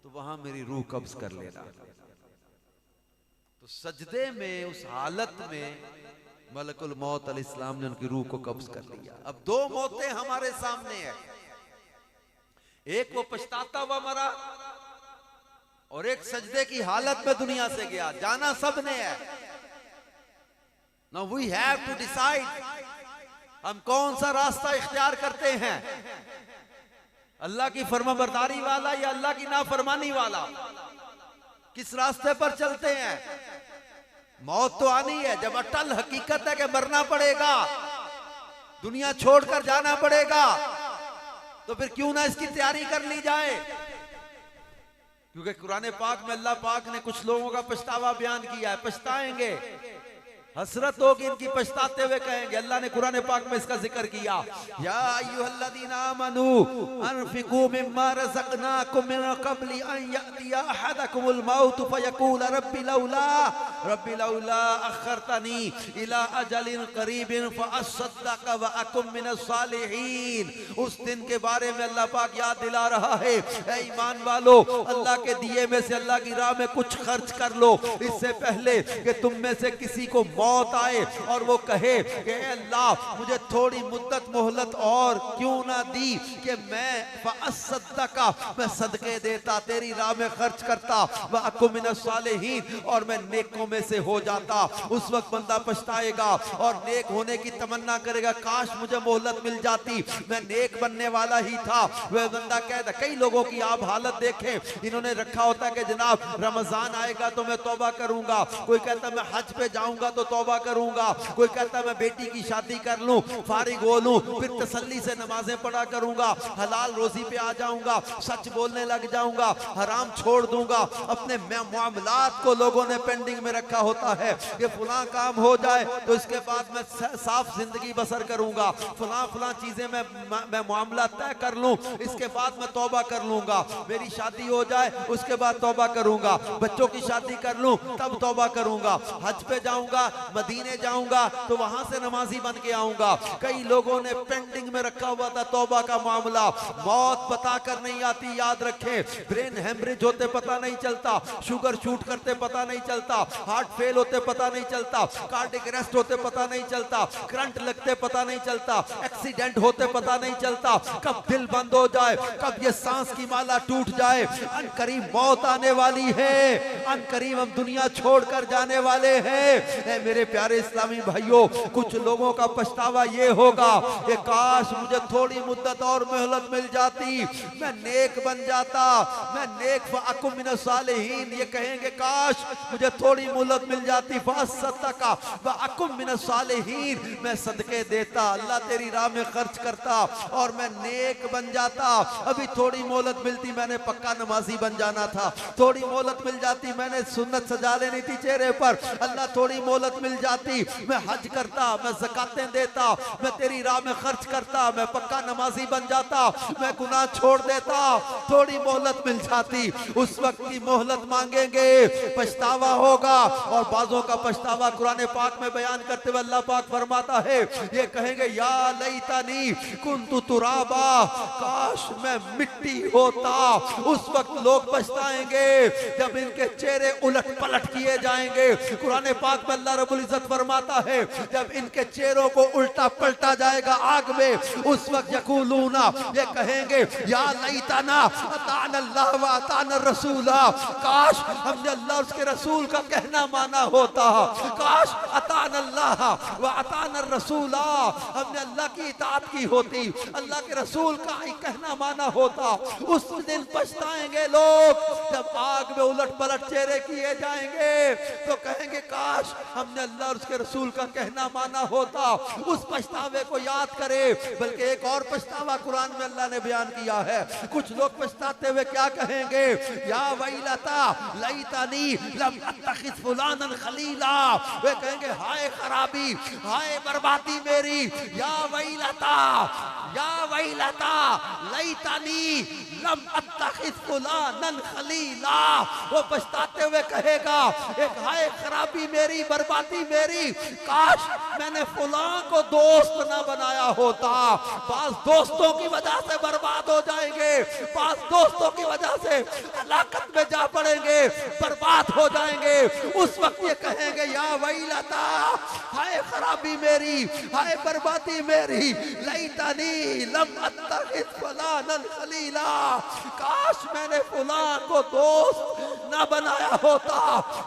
तो वहां मेरी रूह कब्ज कर लेना। तो सजदे में उस हालत में मलकुल मौत अलैहिस्सलाम ने उनकी रूह को कब्ज कर लिया। अब दो मौतें हमारे सामने है, एक वो पछताता हुआ मरा और एक सजदे की हालत में दुनिया से गया। जाना सबने है। Now we have to decide हम कौन सा रास्ता इख्तियार करते हैं, अल्लाह की फर्माबरदारी वाला या अल्लाह की नाफरमानी वाला। किस रास्ते पर चलते हैं। मौत तो आनी है, जब अटल हकीकत है कि मरना पड़ेगा, दुनिया छोड़कर जाना पड़ेगा, तो फिर क्यों ना इसकी तैयारी कर ली जाए। क्योंकि कुरान पाक में अल्लाह पाक ने कुछ लोगों का पछतावा बयान किया है, पछताएंगे, हसरत होगी इनकी, पछताते हुए कहेंगे। अल्लाह ने कुरान पाक में इसका जिक्र किया, या अय्युहल्लज़ीना आमनू अनफिकू मिम्मा रज़क़नाकुम मिन क़ब्लि अन यअतिया अहदकुमुल मौत फयक़ूल रब्बी लौला अख़रतनी इला अजलिन क़रीबिन फ़अस्सद्दक़ व अकुम मिनस सालिहीन। उस दिन के बारे में अल्लाह पाक याद दिला रहा है, ऐ ईमान वालो, अल्लाह के दिए में से अल्लाह की राह में कुछ खर्च कर लो, इससे पहले कि तुम में से किसी को मौत आए और वो कहे कि अल्लाह मुझे थोड़ी मुद्दत मोहलत और क्यों ना दी कि मैं सदके देता, तेरी राह में खर्च करता, व अकुम मिनस सालिहीन, और मैं नेकों में से हो जाता। उस वक्त बंदा पछताएगा और नेक होने की तमन्ना करेगा, काश मुझे मोहलत मिल जाती, मैं नेक बनने वाला ही था। वह बंदा कहता, कई लोगों की आप हालत देखें, इन्होंने रखा होता कि जनाब रमजान आएगा तो मैं तौबा करूंगा, कोई कहता मैं हज पे जाऊंगा तो तौबा करूंगा, कोई कहता मैं बेटी की शादी कर लूं, फारिग हो लूं, फिर तसल्ली से नमाजें पढ़ा करूंगा, हलाल रोजी पे आ जाऊंगा, सच बोलने लग जाऊंगा, हराम छोड़ दूंगा। अपने मामलात को लोगों ने पेंडिंग में रखा होता है कि फलां काम हो जाए तो इसके बाद मैं साफ जिंदगी बसर करूंगा, फलां चीजें मैं मामला तय कर लूं, इसके बाद मैं तौबा कर लूंगा, मेरी शादी हो जाए उसके बाद तौबा करूंगा, बच्चों की शादी कर लूं तब तौबा करूंगा, हज पे जाऊंगा, मदीने जाऊंगा तो वहां से नमाजी बन के आऊंगा। कई लोगों ने पेंडिंग में रखा हुआ था तौबा का मामला। मौत पता कर नहीं आती, याद रखें। ब्रेन हेमरेज होते पता नहीं चलता, शुगर शूट करते पता नहीं चलता, हार्ट फेल होते पता नहीं चलता, कार्डिक अरेस्ट होते पता नहीं चलता, करंट लगते पता नहीं चलता, एक्सीडेंट होते पता नहीं चलता, कब दिल बंद हो जाए, कब ये सांस की माला टूट जाए। अनकरीब मौत आने वाली है, अनकरीब हम दुनिया छोड़कर जाने वाले हैं। मेरे प्यारे इस्लामी भाइयों, कुछ लोगों का पछतावा ये होगा कि काश मुझे थोड़ी मुद्दत और मोहलत मिल जाती, मैं नेक बन जाता, मैं नेक फ़अकुम मिनस सालिहीन। ये कहेंगे काश मुझे थोड़ी मोहलत मिल जाती, फ़अस्सद्दक़ फ़अकुम मिनस सालिहीन, मैं सदके देता, अल्लाह तेरी राह में खर्च करता और मैं नेक बन जाता। अभी थोड़ी मोहलत मिलती, मैंने पक्का नमाजी बन जाना था, थोड़ी मोहलत मिल जाती, मैंने सुन्नत सजा लेनी थी चेहरे पर, अल्लाह थोड़ी मोहलत मिल जाती, मैं हज करता, मैं ज़कातें देता, मैं तेरी राह में खर्च करता, मैं पक्का नमाजी बन जाता, मैं गुनाह छोड़ देता, थोड़ी मोहलत मिल जाती। उस वक्त की मोहलत मांगेंगे, पछतावा होगा। और बाजों का पछतावा कुरान पाक में बयान करते हुए अल्लाह पाक फरमाता है, ये कहेंगे या लैतनी कुन्तु तुराबा, काश मैं मिट्टी होता। उस वक्त लोग पछताएंगे जब इनके चेहरे उलट पलट किए जाएंगे। कुरान पाक में अल्लाह रब्बुल इज्जत फरमाता है, जब इनके चेहरों को उल्टा पलटा जाएगा आग में, उस वक्त यकूलूना, ये कहेंगे या लैतना अताना अल्लाह व अताना रसूला, काश हमने अल्लाह उसके रसूल का कहना कहना माना होता, काश अतान अल्लाह व अतान रसूला, हमने अल्लाह की इताअत की होती, अल्लाह के रसूल का ही कहना माना होता। उस दिन पछताएंगे लोग जब आग में उलट पलट चेहरे किए जाएंगे, तो कहेंगे काश हमने अल्लाह और उसके रसूल का कहना माना होता। उस पछतावे को याद करे। बल्कि एक और पछतावा कुरान में अल्लाह ने बयान किया है। कुछ लोग पछताते हुए क्या कहेंगे, या वैलता लैतनी लम अत्तखिज़ फुलानन खलीला, वे कहेंगे हाय खराबी, हाय बर्बादी मेरी, या वैलता लैतनी लम अत्तखिज़ फुलानन खलीला। वो पछताते हुए कहेगा एक हाय खराबी मेरी, बर्बादी मेरी, काश मैंने फुलां को दोस्त ना बनाया होता। पास दोस्तों की वजह से बर्बाद हो जाएंगे, पास दोस्तों की वजह से हलाकत में जा पड़ेंगे, बर्बाद हो जाएंगे। उस वक्त ये कहेंगे या वैलता, हाय खराबी मेरी, हाय बर्बादी मेरी, लैतनी लम अत्तखिज़ फलानन खलीला, काश मैंने फलां को दोस्त ना बनाया होता।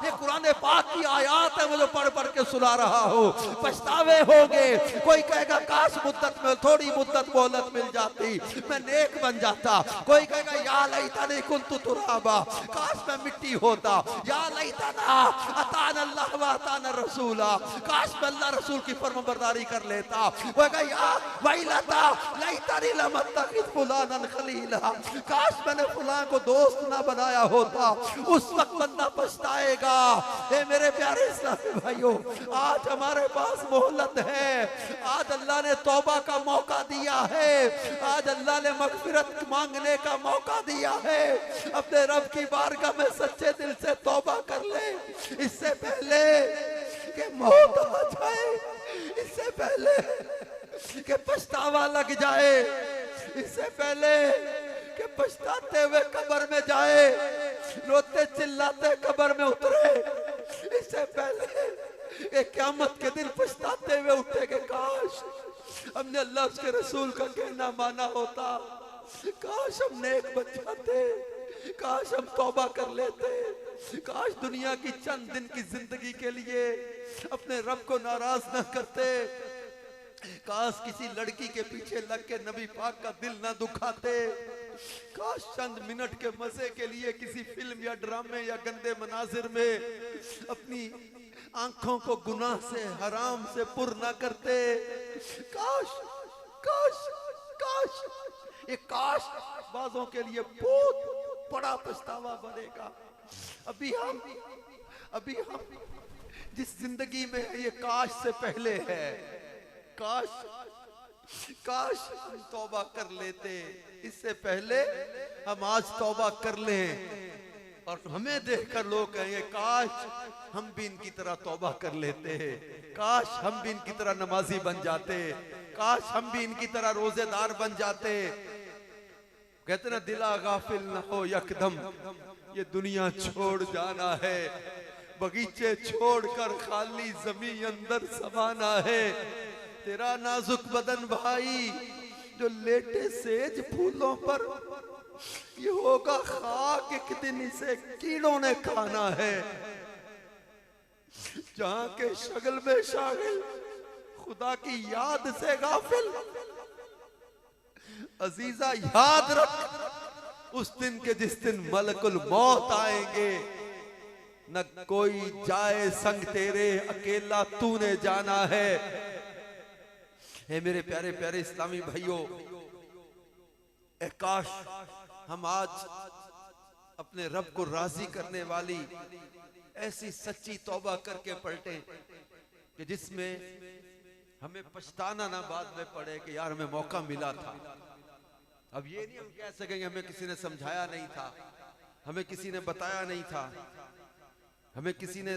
ये कुरान पाक की आयत है, मुझे पढ़ पढ़ के सुना रहा हूँ। पछतावे होंगे, कोई कहेगा काश मुद्दत में थोड़ी मुद्दत मोहलत मिल जाती, मैं नेक बन जाता। कोई कहेगा या लैतनी कुन्तु तुराबा, काश मैं मिट्टी होता। या लैतना अतान अल्लाह व अतान रसूला, काश मैं अल्लाह रसूल की फर्माबरदारी कर लेता। कोई कहेगा या वैलता लैतनी लम अत्तखिज़ फुलानन खलीला, काश मैंने फलां को दोस्त ना बनाया होता। उस वक्त बंदा पछताएगा। ए मेरे प्यारे इस्लामी भाइयों, आज हमारे पास मोहलत है, आज अल्लाह ने तौबा का मौका दिया है, आज अल्लाह ने मगफिरत मांगने का मौका दिया है। अपने रब की बारगाह में सच्चे दिल से तौबा कर ले, इससे पहले कि मौत आ जाए, इससे पहले कि पछतावा लग जाए, इससे पहले कि पछताते हुए कब्र में जाए, रोते चिल्लाते कब्र में उतरे, इससे पहले कि क़यामत के दिन पछताते हुए उठे कि काश हमने अल्लाह उसके रसूल का कहना माना होता, काश हम नेक बन जाते, काश हम तौबा कर लेते, काश दुनिया की चंद दिन की जिंदगी के लिए अपने रब को नाराज न करते, काश किसी लड़की के पीछे लग के नबी पाक का दिल ना दुखाते, काश चंद मिनट के मजे के लिए किसी फिल्म या ड्रामे या गंदे मनाजिर में अपनी आंखों को गुनाह से हराम से पुर ना करते। काश काश काश, ये काश बाजों के लिए बहुत बड़ा पछतावा बनेगा। अभी हम जिस जिंदगी में है ये काश से पहले है। काश काश हम तौबा कर लेते, इससे पहले हम आज तौबा कर लें और हमें देखकर लोग कहेंगे काश हम भी इनकी तरह तौबा कर लेते, काश हम भी इनकी तरह नमाजी बन जाते, काश हम भी इनकी तरह रोजेदार बन जाते। कहते ना दिला गाफिल न हो यकदम, ये दुनिया छोड़ जाना है, बगीचे छोड़कर खाली जमीन अंदर समाना है। तेरा नाजुक बदन भाई जो लेटे सेज फूलों पर, ये होगा खाक, एक दिन इसे कीड़ों ने खाना है। जहां के शगल में शागिल, खुदा की याद से गाफिल, अजीजा याद रख उस दिन के जिस दिन मलकुल मौत आएंगे, न कोई जाए संग तेरे, अकेला तूने जाना है। हे मेरे प्यारे प्यारे इस्लामी भाइयों, काश हम आज अपने रब को राजी करने वाली ऐसी सच्ची तौबा करके पलटे कि जिसमें हमें पछताना ना बाद में पड़े कि यार हमें मौका मिला था। अब ये नहीं हम कह सकेंगे हमें किसी ने समझाया नहीं था, हमें किसी ने बताया नहीं था, हमें किसी ने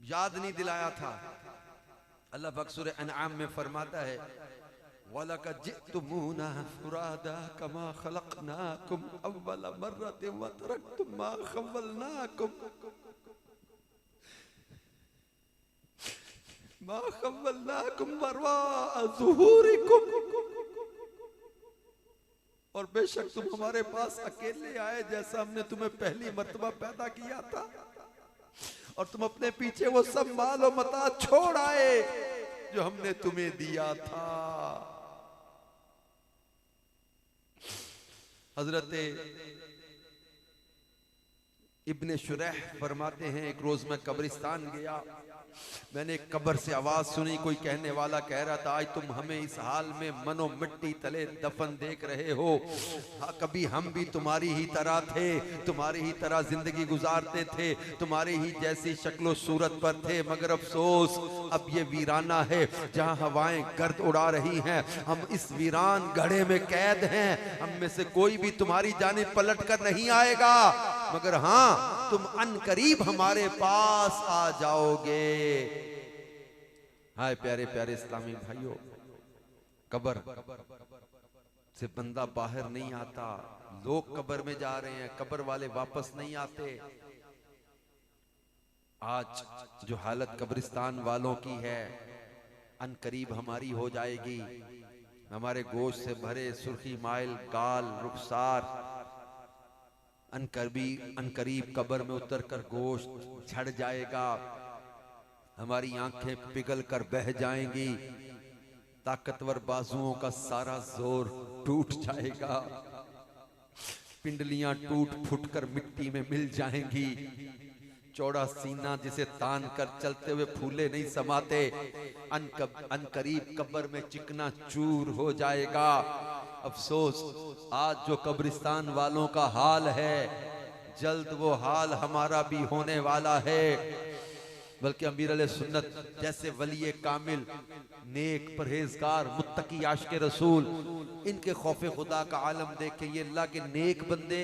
याद नहीं दिलाया था। अल्लाह पाक सूरह अनआम में फरमाता है वलक़द जिअ्तुमूना फुरादा कमा खलक़नाकुम अव्वल मर्रतिन व तरक्तुम मा खव्वलनाकुम वराअ ज़ुहूरिकुम, और बेशक तुम हमारे पास अकेले आए जैसा हमने तुम्हें पहली मर्तबा पैदा किया था। और तुम अपने पीछे वो सब मालो मता छोड़ आए जो हमने तुम्हें दिया था। हजरत इब्ने शुरैह फरमाते हैं, एक रोज मैं कब्रिस्तान गया, मैंने एक कब्र से आवाज सुनी, कोई कहने वाला कह रहा था आज तुम हमें इस हाल में मनो मिट्टी तले दफन देख रहे हो, हाँ कभी हम भी तुम्हारी ही तरह थे, तुम्हारी ही तरह जिंदगी गुजारते थे, तुम्हारी ही जैसी शक्लो सूरत पर थे, मगर अफसोस अब ये वीराना है जहां हवाएं गर्द उड़ा रही हैं, हम इस वीरान गढ़े में कैद हैं, हम में से कोई भी तुम्हारी जानिब पलट कर नहीं आएगा, मगर हाँ तुम अनकरीब हमारे पास आ जाओगे। हाय प्यारे प्यारे इस्लामी भाइयों, कब्र से बंदा बाहर नहीं आता, लोग कब्र में जा रहे हैं, कब्र वाले वापस नहीं आते। आज जो हालत कब्रिस्तान वालों की है अनकरीब हमारी हो जाएगी। हमारे गोश्त से भरे सुर्खी माइल गाल रुखसार अनकरीब कब्र में उतरकर गोश्त झड़ जाएगा, हमारी आंखें पिघल कर बह जाएंगी, ताकतवर बाजुओं का सारा जोर टूट जाएगा, पिंडलियां टूट फूट कर मिट्टी में मिल जाएंगी, चौड़ा सीना जिसे तान कर चलते हुए फूले नहीं समाते अनकरीब कब्र में चिकना चूर हो जाएगा। अफसोस आज जो कब्रिस्तान वालों का हाल है जल्द वो हाल हमारा भी होने वाला है। बल्कि अमीर अल सुन्नत जैसे वली कामिल नेक परहेजगार मुत्तकी आशिक रसूल, इनके खौफे खुदा का आलम देख के ये अल्लाह के नेक बंदे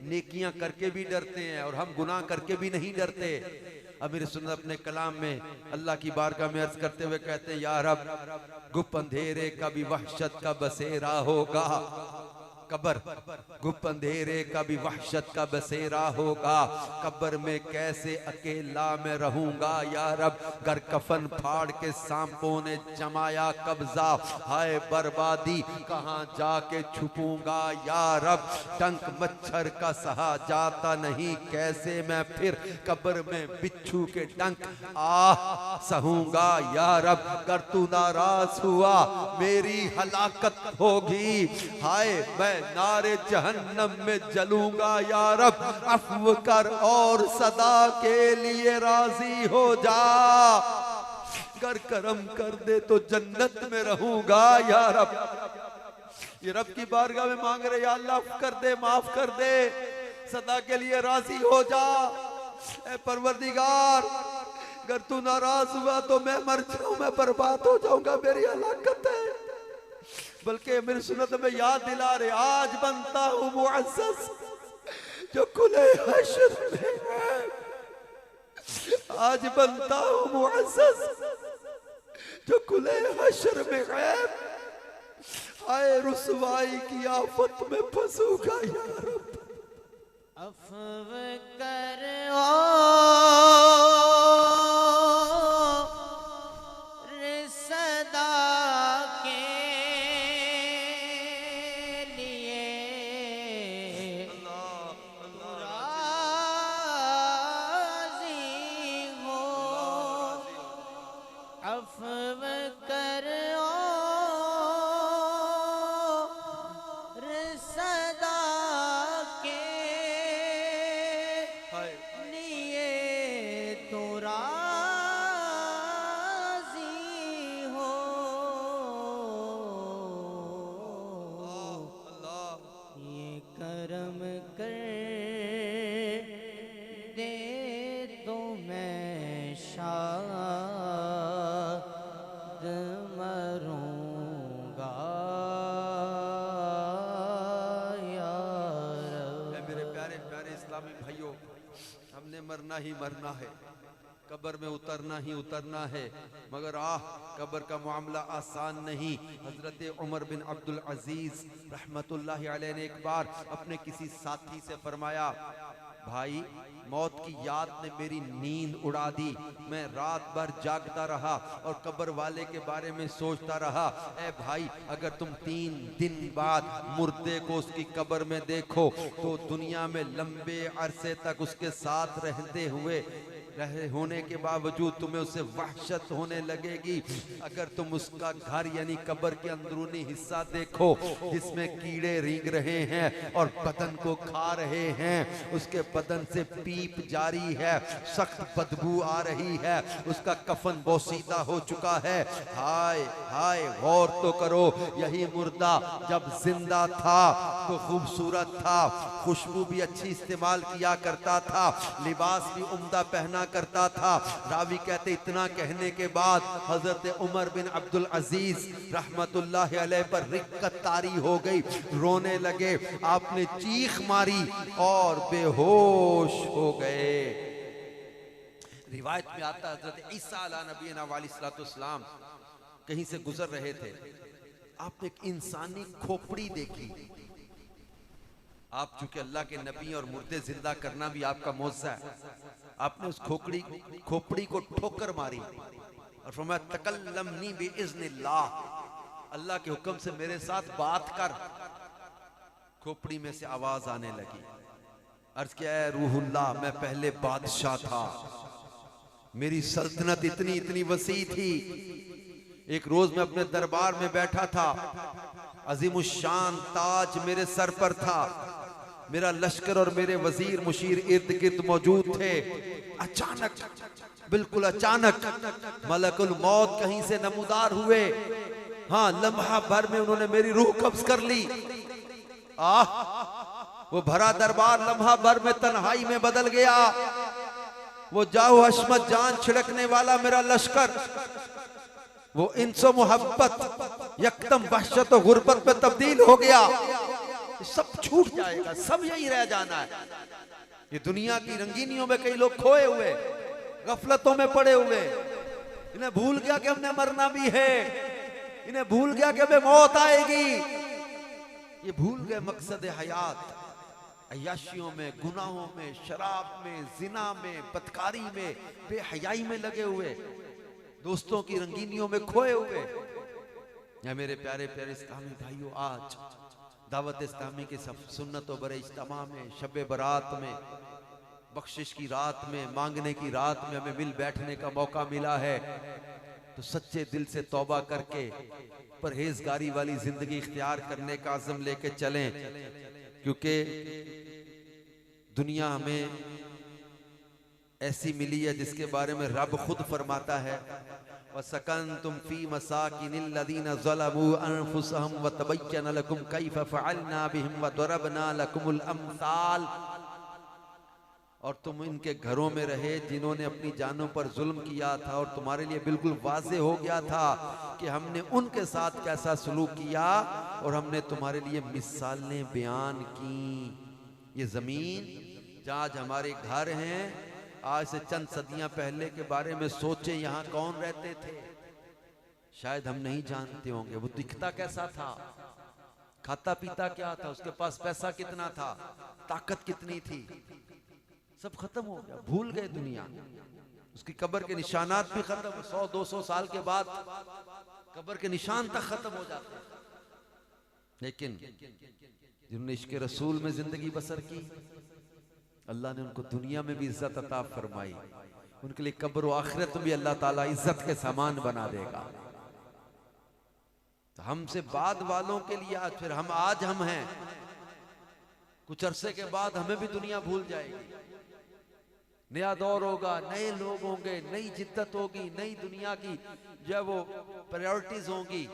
नेकियां करके भी डरते हैं और हम गुनाह करके भी नहीं डरते। अमीर सुन्नत अपने कलाम में अल्लाह की बारगाह में अर्ज करते हुए कहते हैं, या रब गुप अंधेरे का भी वहशत का बसेरा होगा, कब्र गुप अंधेरे का भी वहशत का बसेरा होगा, कब्र में कैसे अकेला मैं रहूंगा या रब, गर कफन फाड़ के सांपों ने जमाया कब्जा, हाय बर्बादी कहाँ जाके छुपूंगा या रब, डंक मच्छर का सहा जाता नहीं, कैसे मैं फिर कब्र में बिच्छू के डंक सहूंगा या रब, कर तू नाराज हुआ मेरी हलाकत होगी, हाय मैं नारे जहन्नम में जलूंगा या रब, अफ़्व कर और सदा के लिए राजी हो जा, कर करम कर दे तो जन्नत में रहूंगा या रब। ये रब की बारगाह में मांग रहे, या अल्लाह कर दे, माफ कर दे, सदा के लिए राजी हो जा। ए परवरदिगार, अगर तू नाराज हुआ तो मैं मर जाऊं, मैं बर्बाद हो जाऊंगा, मेरी हलाकत है। बल्कि मेरी सुन्नत में याद दिला रहे, आज बनता हूं मुअज़्ज़ज़ जो खुले हश्र में है, आज बनता हूं मुअज़्ज़ज़ जो खुले हश्र में है, आए रुसवाई की आफत में फंसूंगा या रब, अफ़्व कर मरना ही मरना है, कब्र में उतरना ही उतरना है, मगर कब्र का मामला आसान नहीं। हजरत उमर बिन अब्दुल अजीज रहमतुल्लाहि अलैह ने एक बार अपने किसी साथी से फरमाया, भाई मौत की याद ने मेरी नींद उड़ा दी, मैं रात भर जागता रहा और कब्र वाले के बारे में सोचता रहा। ए भाई, अगर तुम 3 दिन बाद मुर्दे को उसकी कब्र में देखो तो दुनिया में लंबे अरसे तक उसके साथ रहते हुए रहे होने के बावजूद तुम्हें उससे वहशत होने लगेगी अगर तुम उसका घर यानी कब्र के अंदरूनी हिस्सा देखो जिसमें कीड़े रेंग रहे हैं और बदन को खा रहे हैं। उसके बदन से पीप जारी है, सख्त बदबू आ रही है, उसका कफन बोसीदा हो चुका है। हाय हाय, गौर तो करो, यही मुर्दा जब जिंदा था तो खूबसूरत था, खुशबू भी अच्छी इस्तेमाल किया करता था, लिबास भी उम्दा पहना करता था। रावी कहते इतना कहने के बाद हजरत उमर बिन अब्दुल अजीज रहमतुल्लाह अलैह पर रिक्कत तारी हो गई, रोने लगे। आपने चीख मारी और बेहोश हो गए। रिवायत में आता है हजरत ईसा अला नबीना वालिस्सलाम कहीं से गुजर रहे थे, आपने एक इंसानी खोपड़ी देखी। आप चूंकि अल्लाह के नबी और मुर्दे जिंदा करना भी आपका मौज़ा है, आपने उस खोपड़ी को ठोकर मारी और फरमाया तकल्लमनी बिइज़्निल्लाह, अल्लाह के हुक्म से मेरे साथ बात कर। खोपड़ी में से आवाज आने लगी, अर्ज किया है रूहुल्लाह, मैं पहले बादशाह था, मेरी सल्तनत इतनी इतनी वसी थी। एक रोज मैं अपने दरबार में बैठा था, अजीमुशान ताज मेरे सर पर था, मेरा लश्कर और मेरे वजीर मुशीर इर्द गिर्द मौजूद थे। अचानक, बिल्कुल अचानक मलकुल मौत कहीं से नमूदार हुए। हाँ, लम्हा भर में उन्होंने मेरी रूह कब्ज कर ली। वो भरा दरबार लम्हा भर में तन्हाई में बदल गया। वो जाओ हशमत जान छिड़कने वाला मेरा लश्कर, वो इंसो मोहब्बत यकदम वहशत और गुर्बत में तब्दील हो गया। सब छूट जाएगा, सब यही रह जाना है। ये दुनिया की रंगीनियों में कई लोग खोए हुए, गफलतों में पड़े हुए, इन्हें भूल गया कि हमने मरना भी है, इन्हें भूल गया कि हमें मौत आएगी। ये भूल गए मकसद हयात, अय्याशियों में, गुनाहों में, शराब में, जिना में, बदकारी में, बेहयाई में लगे हुए, दोस्तों की रंगीनियों में खोए हुए। या मेरे प्यारे प्यारे इस्लामी भाइयों, आज दावत इस्लामी के सुन्नत व बड़े इज्तिमा में, शब बरात में, बख्शिश की रात में, मांगने की रात में हमें मिल बैठने का मौका मिला है, तो सच्चे दिल से तौबा करके परहेजगारी वाली जिंदगी इख्तियार करने का आज़म लेके चलें। क्योंकि दुनिया हमें ऐसी मिली है जिसके बारे में रब खुद फरमाता है, वसकंतुम फी मसाकिनिल लदीना ज़लमू अनफुसहुम व तबय्यन लकुम कैफ़ फ़अलना बिहिम व दरबना लकुमुल अम्साल। और तुम इनके घरों में रहे जिन्होंने अपनी जानों पर जुल्म किया था, और तुम्हारे लिए बिल्कुल वाज़ेह हो गया था कि हमने उनके साथ कैसा सलूक किया, और हमने तुम्हारे लिए मिसालें बयान की। ये ज़मीन जहाँ आज हमारे घर हैं, आज से चंद सदियां पहले के बारे में सोचे यहाँ कौन रहते थे, शायद हम नहीं जानते होंगे। वो दिखता कैसा था, खाता पीता क्या था, उसके पास पैसा कितना था, ताकत कितनी थी, सब खत्म हो गया, भूल गए दुनिया। उसकी कब्र के निशानात भी खत्म, 100-200 साल के बाद कब्र के निशान तक खत्म हो जाते हैं। लेकिन जिन्होंने इश्क रसूल में जिंदगी बसर की, अल्लाह ने उनको दुनिया में भी इज्जत अता फरमाई, उनके लिए कब्र व आखिरत में भी अल्लाह ताला इज्जत के सामान बना देगा। तो हमसे बाद वालों के लिए आज हम हैं, कुछ अरसे के बाद हमें भी दुनिया भूल जाएगी। नया दौर होगा, नए लोग होंगे, नई जिद्दत होगी, नई दुनिया की जो है वो प्रायोरिटीज होंगी,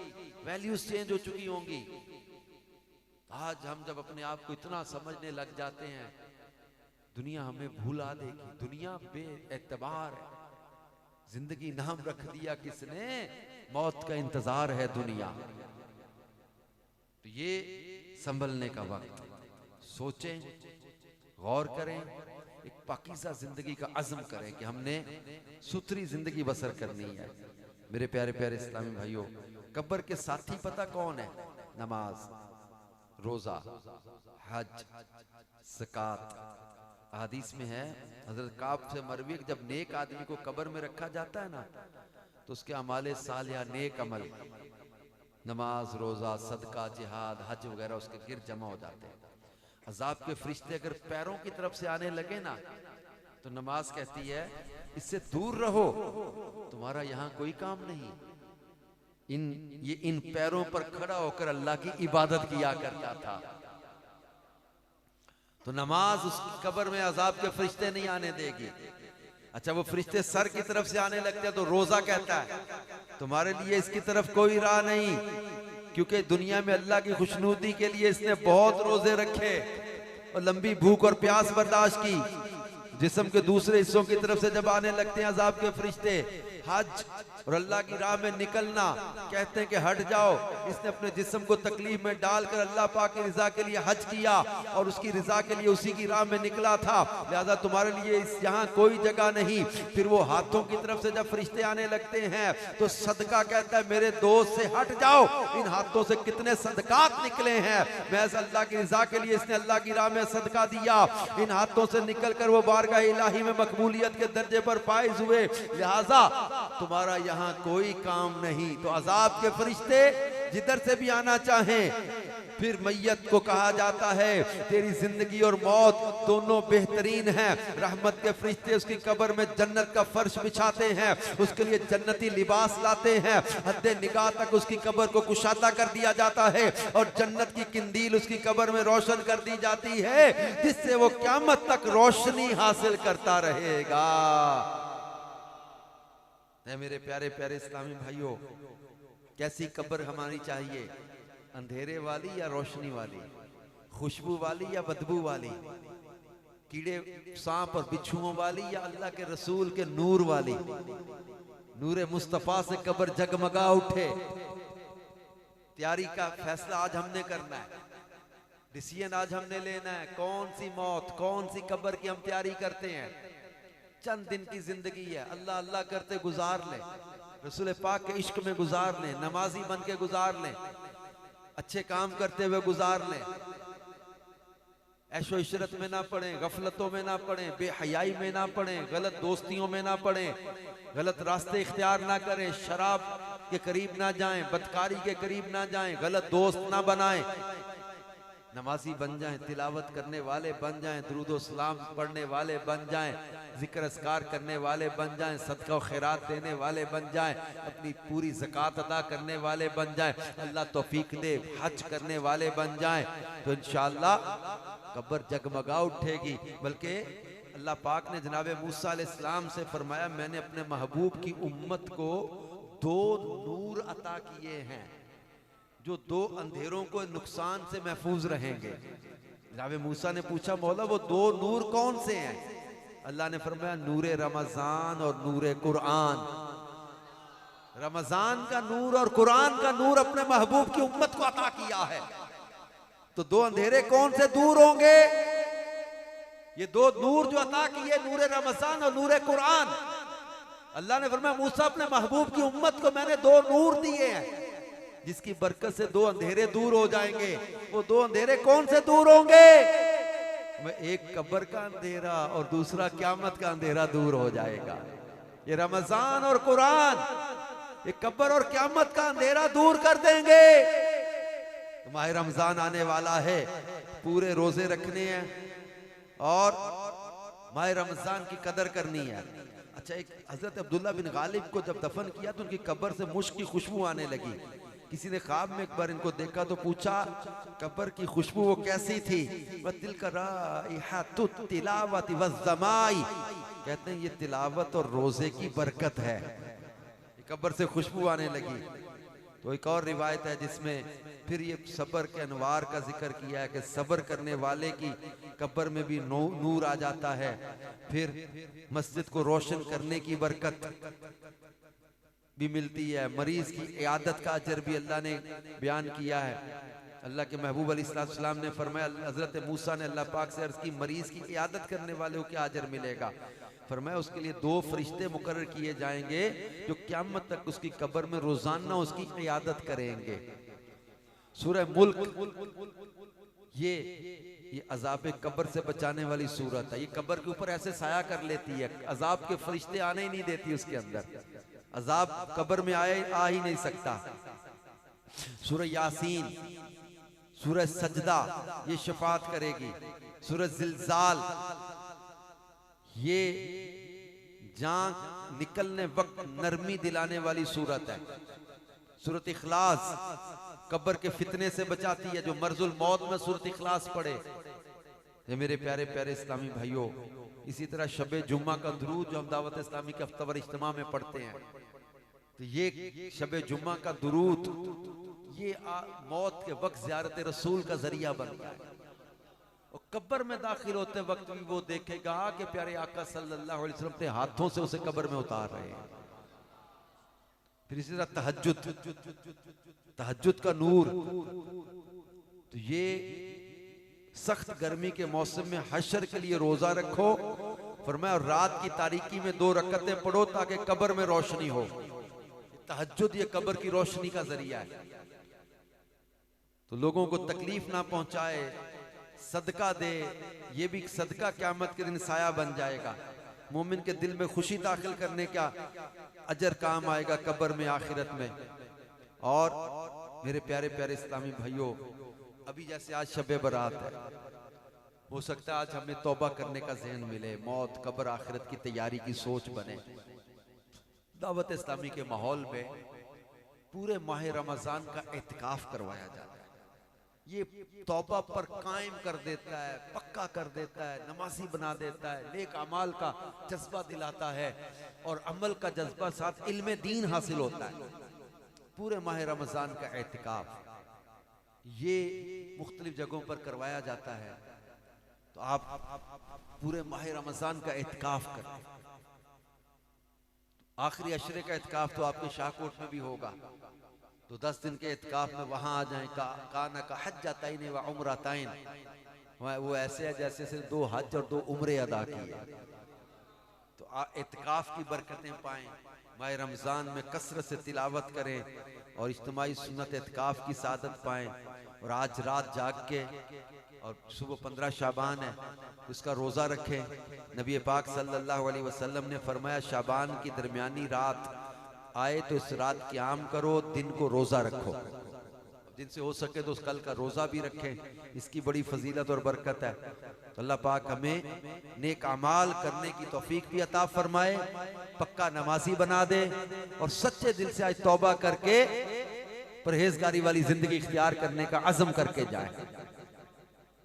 वैल्यूज चेंज हो चुकी होंगी। आज हम जब अपने आप को इतना समझने लग जाते हैं, दुनिया हमें भूला देगी। दुनिया बेएतबार है, जिंदगी नाम रख दिया किसने, मौत का इंतजार है दुनिया। तो ये संभलने का वक्त, सोचें, गौर करें, एक पाकीज़ा जिंदगी का अज़्म करें कि हमने सुथरी जिंदगी बसर करनी है। मेरे प्यारे प्यारे इस्लामी भाइयों, कब्र के साथी पता कौन है? नमाज, रोजा, हज, ज़कात। हदीस में है, हजरत काब से मरवी, जब नेक आदमी को कब्र में रखा जाता है ना, तो उसके अमाले साल या नेक अमल, नमाज, रोजा, सदका, जिहाद, हज वगैरह उसके गिर जमा हो जाते हैं। अजाब के फरिश्ते अगर पैरों की तरफ से आने लगे ना, तो नमाज कहती है इससे दूर रहो, तुम्हारा यहां कोई काम नहीं। इन पैरों पर खड़ा होकर अल्लाह की इबादत किया करता था। तो नमाज उस कब्र में अजाब के फरिश्ते नहीं आने देगी। अच्छा, वो फरिश्ते सर की तरफ से आने लगते हैं तो रोजा कहता है तुम्हारे लिए इसकी तरफ कोई राह नहीं, क्योंकि दुनिया में अल्लाह की खुशनूदी के लिए इसने बहुत रोजे रखे और लंबी भूख और प्यास बर्दाश्त की। जिस्म के दूसरे हिस्सों की तरफ से जब आने लगते हैं अजाब के फरिश्ते, हज और अल्लाह की राह में निकलना, कहते हैं कि हट जाओ। इसने अपने जिस्म को तकलीफ में डालकर अल्लाह पाक की रिजा के लिए हज किया और उसकी रिजा के लिए उसी की राह में निकला था, लिहाजा तुम्हारे लिए यहाँ कोई जगह नहीं। फिर वो हाथों की तरफ से जब फरिश्ते आने लगते हैं तो सदका कहता है मेरे दोस्त से हट जाओ, इन हाथों से कितने सदकात निकले हैं, मैं अल्लाह की रिजा के लिए इसने अल्लाह की राह में सदका दिया। इन हाथों से निकल कर वो बारगाह इलाही में मकबूलियत के दर्जे पर फाइज हुए, लिहाजा तुम्हारा यहाँ कोई काम नहीं। तो अजाब के फरिश्ते जिधर से भी आना चाहें, फिर मैयत को कहा जाता है तेरी जिंदगी और मौत दोनों बेहतरीन हैं। रहमत के फरिश्ते उसकी कब्र में जन्नत का फर्श बिछाते हैं, उसके लिए जन्नती लिबास लाते हैं, हद्दे निगाह तक उसकी कब्र को कुशादा कर दिया जाता है और जन्नत की किंदील उसकी कब्र में रोशन कर दी जाती है, जिससे वो क़यामत तक रोशनी हासिल करता रहेगा। मेरे प्यारे प्यारे इस्लामी भाइयों, कैसी कब्र हमारी चाहिए? अंधेरे वाली या रोशनी वाली? खुशबू वाली या बदबू वाली? कीड़े सांप और बिच्छुओं वाली या अल्लाह के रसूल के नूर वाली? नूरे मुस्तफा से कब्र जगमगा उठे। तैयारी का फैसला आज हमने करना है, डिसीजन आज हमने लेना है। कौन सी मौत, कौन सी कब्र की हम तैयारी करते हैं? चंद दिन की जिंदगी है, अल्लाह अल्लाह करते गुजार लें, रसूल पाक के इश्क में गुजार लें, नमाजी बन के गुजार लें, अच्छे काम करते हुए गुजार लें, ऐशो इशरत में ना पड़े, गफलतों में ना पड़े, बेहयाई में ना पड़े, गलत दोस्तियों में ना पड़े, गलत रास्ते इख्तियार ना करें, शराब के करीब ना जाएं, बदकारी के करीब ना जाएं, गलत दोस्त ना बनाएं, नमाजी बन जाएं, तिलावत करने वाले बन जाएं, दुरूद सलाम पढ़ने वाले बन जाएं, जिक्र अस्कार करने वाले बन जाएं, सदका खैरात देने वाले बन जाएं, अपनी पूरी ज़कात अदा करने वाले बन जाएं, अल्लाह तौफीक दे हज करने वाले बन जाएं, तो इंशाअल्लाह कब्र जगमगा उठेगी। बल्कि अल्लाह पाक ने जनाब मूसा अलैहिस्सलाम से फरमाया मैंने अपने महबूब की उम्मत को 2 नूर अता किए हैं जो 2 अंधेरों को नुकसान से महफूज रहेंगे। जनाब मूसा ने पूछा मौला वो 2 नूर कौन से हैं? अल्लाह ने फरमाया नूरे रमजान और नूरे कुरान। रमजान का नूर और कुरान का नूर अपने महबूब की उम्मत को अता किया है। तो 2 अंधेरे कौन से दूर होंगे? ये 2 नूर जो अता किए, नूरे रमजान और नूरे कुरान। अल्लाह ने फरमाया मूसा अपने महबूब की उम्मत को मैंने 2 नूर दिए हैं जिसकी बरकत से 2 अंधेरे दूर हो जाएंगे। वो 2 अंधेरे कौन से दूर होंगे? एक कब्र का अंधेरा और दूसरा क़यामत का अंधेरा दूर हो जाएगा। ये रमजान और कुरान ये कब्र और क़यामत का अंधेरा दूर कर देंगे। तो माह रमजान आने वाला है, पूरे रोजे रखने हैं और माह रमजान की कदर करनी है। अच्छा, एक हजरत अब्दुल्ला बिन गालिब को जब दफन किया तो उनकी कब्र से मुश्क की खुशबू आने लगी। किसी ने ख्वाब में एक बार इनको देखा तो पूछा कब्र की खुशबू वो कैसी थी? कहते हैं ये तिलावत और रोजे की बरकत है। कब्र से खुशबू आने लगी। तो एक और रिवायत है जिसमें फिर ये सब्र के अनवार का जिक्र किया है कि सब्र करने वाले की कब्र में भी नूर आ जाता है। फिर मस्जिद को रोशन करने की बरकत भी मिलती है। मरीज की इयादत का अजर भी अल्लाह ने बयान किया है। अल्लाह के महबूब अलैहिस्सलाम ने फरमाया, हजरत मूसा ने अल्लाह पाक से अर्ज की मरीज की इयादत करने वाले को क्या अजर मिलेगा? फरमाया उसके लिए 2 फरिश्ते मुकर्रर किए जाएंगे जो क़यामत तक उसकी कब्र में रोजाना उसकी इयादत करेंगे। सूरह मुल्क ये अजाब कब्र से बचाने वाली सूरत है। ये कब्र के ऊपर ऐसे साया कर लेती है, अजाब के फरिश्ते आने ही नहीं देती उसके अंदर। अजाब कब्र में आ ही नहीं सकता। सूरह यासीन, सूरह सजदा ये शफात करेगी। सूरह जिलजाल ये जान निकलने वक्त नरमी दिलाने वाली सूरत है। सूरत इखलास कब्र के फितने से बचाती है। जो मर्जुल मौत में सूरत इखलास पढ़े। ये मेरे प्यारे प्यारे इस्लामी भाइयों, इसी तरह शबे जुम्मा का दुरूद जो हम दावत इस्लामी के हफ्तावार इज्तिमा में पढ़ते हैं, तो ये शबे जुम्मा का दुरूद ये मौत के वक्त ज़ियारत रसूल का जरिया बन गया है। और कब्र में दाखिल होते वक्त भी वो देखेगा कि प्यारे आका सल्लल्लाहु अलैहि वसल्लम अपने हाथों से उसे कब्र में उतार रहे हैं। फिर इसी तरह तहज्जुद का नूर, तो ये सख्त गर्मी के मौसम में हशर के लिए रोजा रखो, फरमाया, और रात की तारीकी में 2 रकअतें पढ़ो ताकि कब्र में रोशनी हो। तहज्जुद ये कब्र की रोशनी का जरिया है। तो लोगों को तकलीफ ना पहुंचाए, सदका दे, ये भी सदका क़यामत के दिन साया बन जाएगा। मोमिन के दिल में खुशी दाखिल करने का अजर काम आएगा कब्र में, आखिरत में। और मेरे प्यारे प्यारे इस्लामी भाइयों, अभी जैसे आज शबे बरात है, हो सकता है आज हमें तौबा करने का ज़हन मिले, मौत कब्र आखिरत की तैयारी की सोच बने। दावत इस्लामी के माहौल में पूरे माह रमजान का एहतिकाफ करवाया जाता है। ये तौबा पर कायम कर देता है, पक्का कर देता है, नमाजी बना देता है, नेक अमाल का जज्बा दिलाता है और अमल का जज्बा साथ इल्म दीन हासिल होता है। पूरे माह रमजान का एहतिकाफ ये मुख्तलिफ जगहों पर करवाया जाता है। तो आप पूरे माह रमजान का एहतिकाफ करें। आखिरी अशरे का एहतिकाफ तो आपके शाहकोट में भी होगा, तो 10 दिन के एहतिकाफ में वहां आ जाएं। काना का हज्जतैन व उम्रतैन, वो ऐसे है जैसे सिर्फ 2 हज और 2 उम्रे अदा किए। तो एहतिकाफ की बरकतें पाएं, माह रमजान में कसरत से तिलावत करें और इज्तिमाई सुन्नत एहतिकाफ की सादत पाएं। और आज रात जाग के, और सुबह 15 शाबान है, उसका रोज़ा रखें। नबी पाक सल्लल्लाहु अलैहि वसल्लम ने फरमाया, शाबान की दरमियानी रात आए तो इस रात क़याम करो, दिन को रोज़ा रखो। जिनसे हो सके तो उस कल का रोज़ा भी रखें, इसकी बड़ी फजीलत और बरकत है। तो अल्लाह पाक हमें नेक अमाल करने की तौफीक भी अता फरमाए, पक्का नमाजी बना दे और सच्चे दिल से आज तौबा करके परहेजगारी वाली जिंदगी इख्तियार करने का अज़म करके जाए।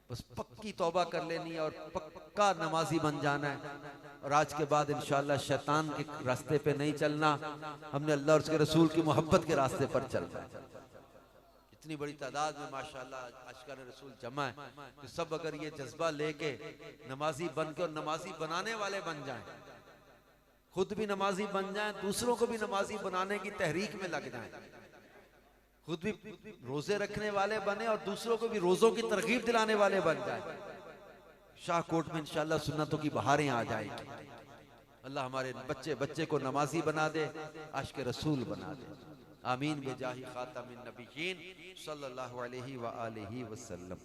बस पक्की तौबा कर लेनी है और पक्का नमाजी बन जाना है। और आज के बाद इंशाअल्लाह शैतान के रास्ते पे नहीं चलना, हमने अल्लाह और उसके रसूल की मोहब्बत के रास्ते पर चलना है। इतनी बड़ी तादाद में माशाअल्लाह आशिकान रसूल जमा है, तो सब अगर ये जज्बा लेके नमाजी बन के और नमाजी बनाने वाले बन जाएं, खुद भी नमाजी बन जाएं, दूसरों को भी नमाजी बनाने की तहरीक में लग जाएं, खुद भी रोजे रखने वाले बने और दूसरों को भी रोजों की तरगीब दिलाने वाले बन जाए। शाहकोट में इंशाअल्लाह सुन्नतों की बहारें आ जाएंगी। अल्लाह हमारे बच्चे बच्चे को नमाजी बना दे, आशिक रसूल बना दे। आमीन बेजाही खातमिन नबिय्यीन सल्लल्लाहु अलैहि व आलिहि वसल्लम।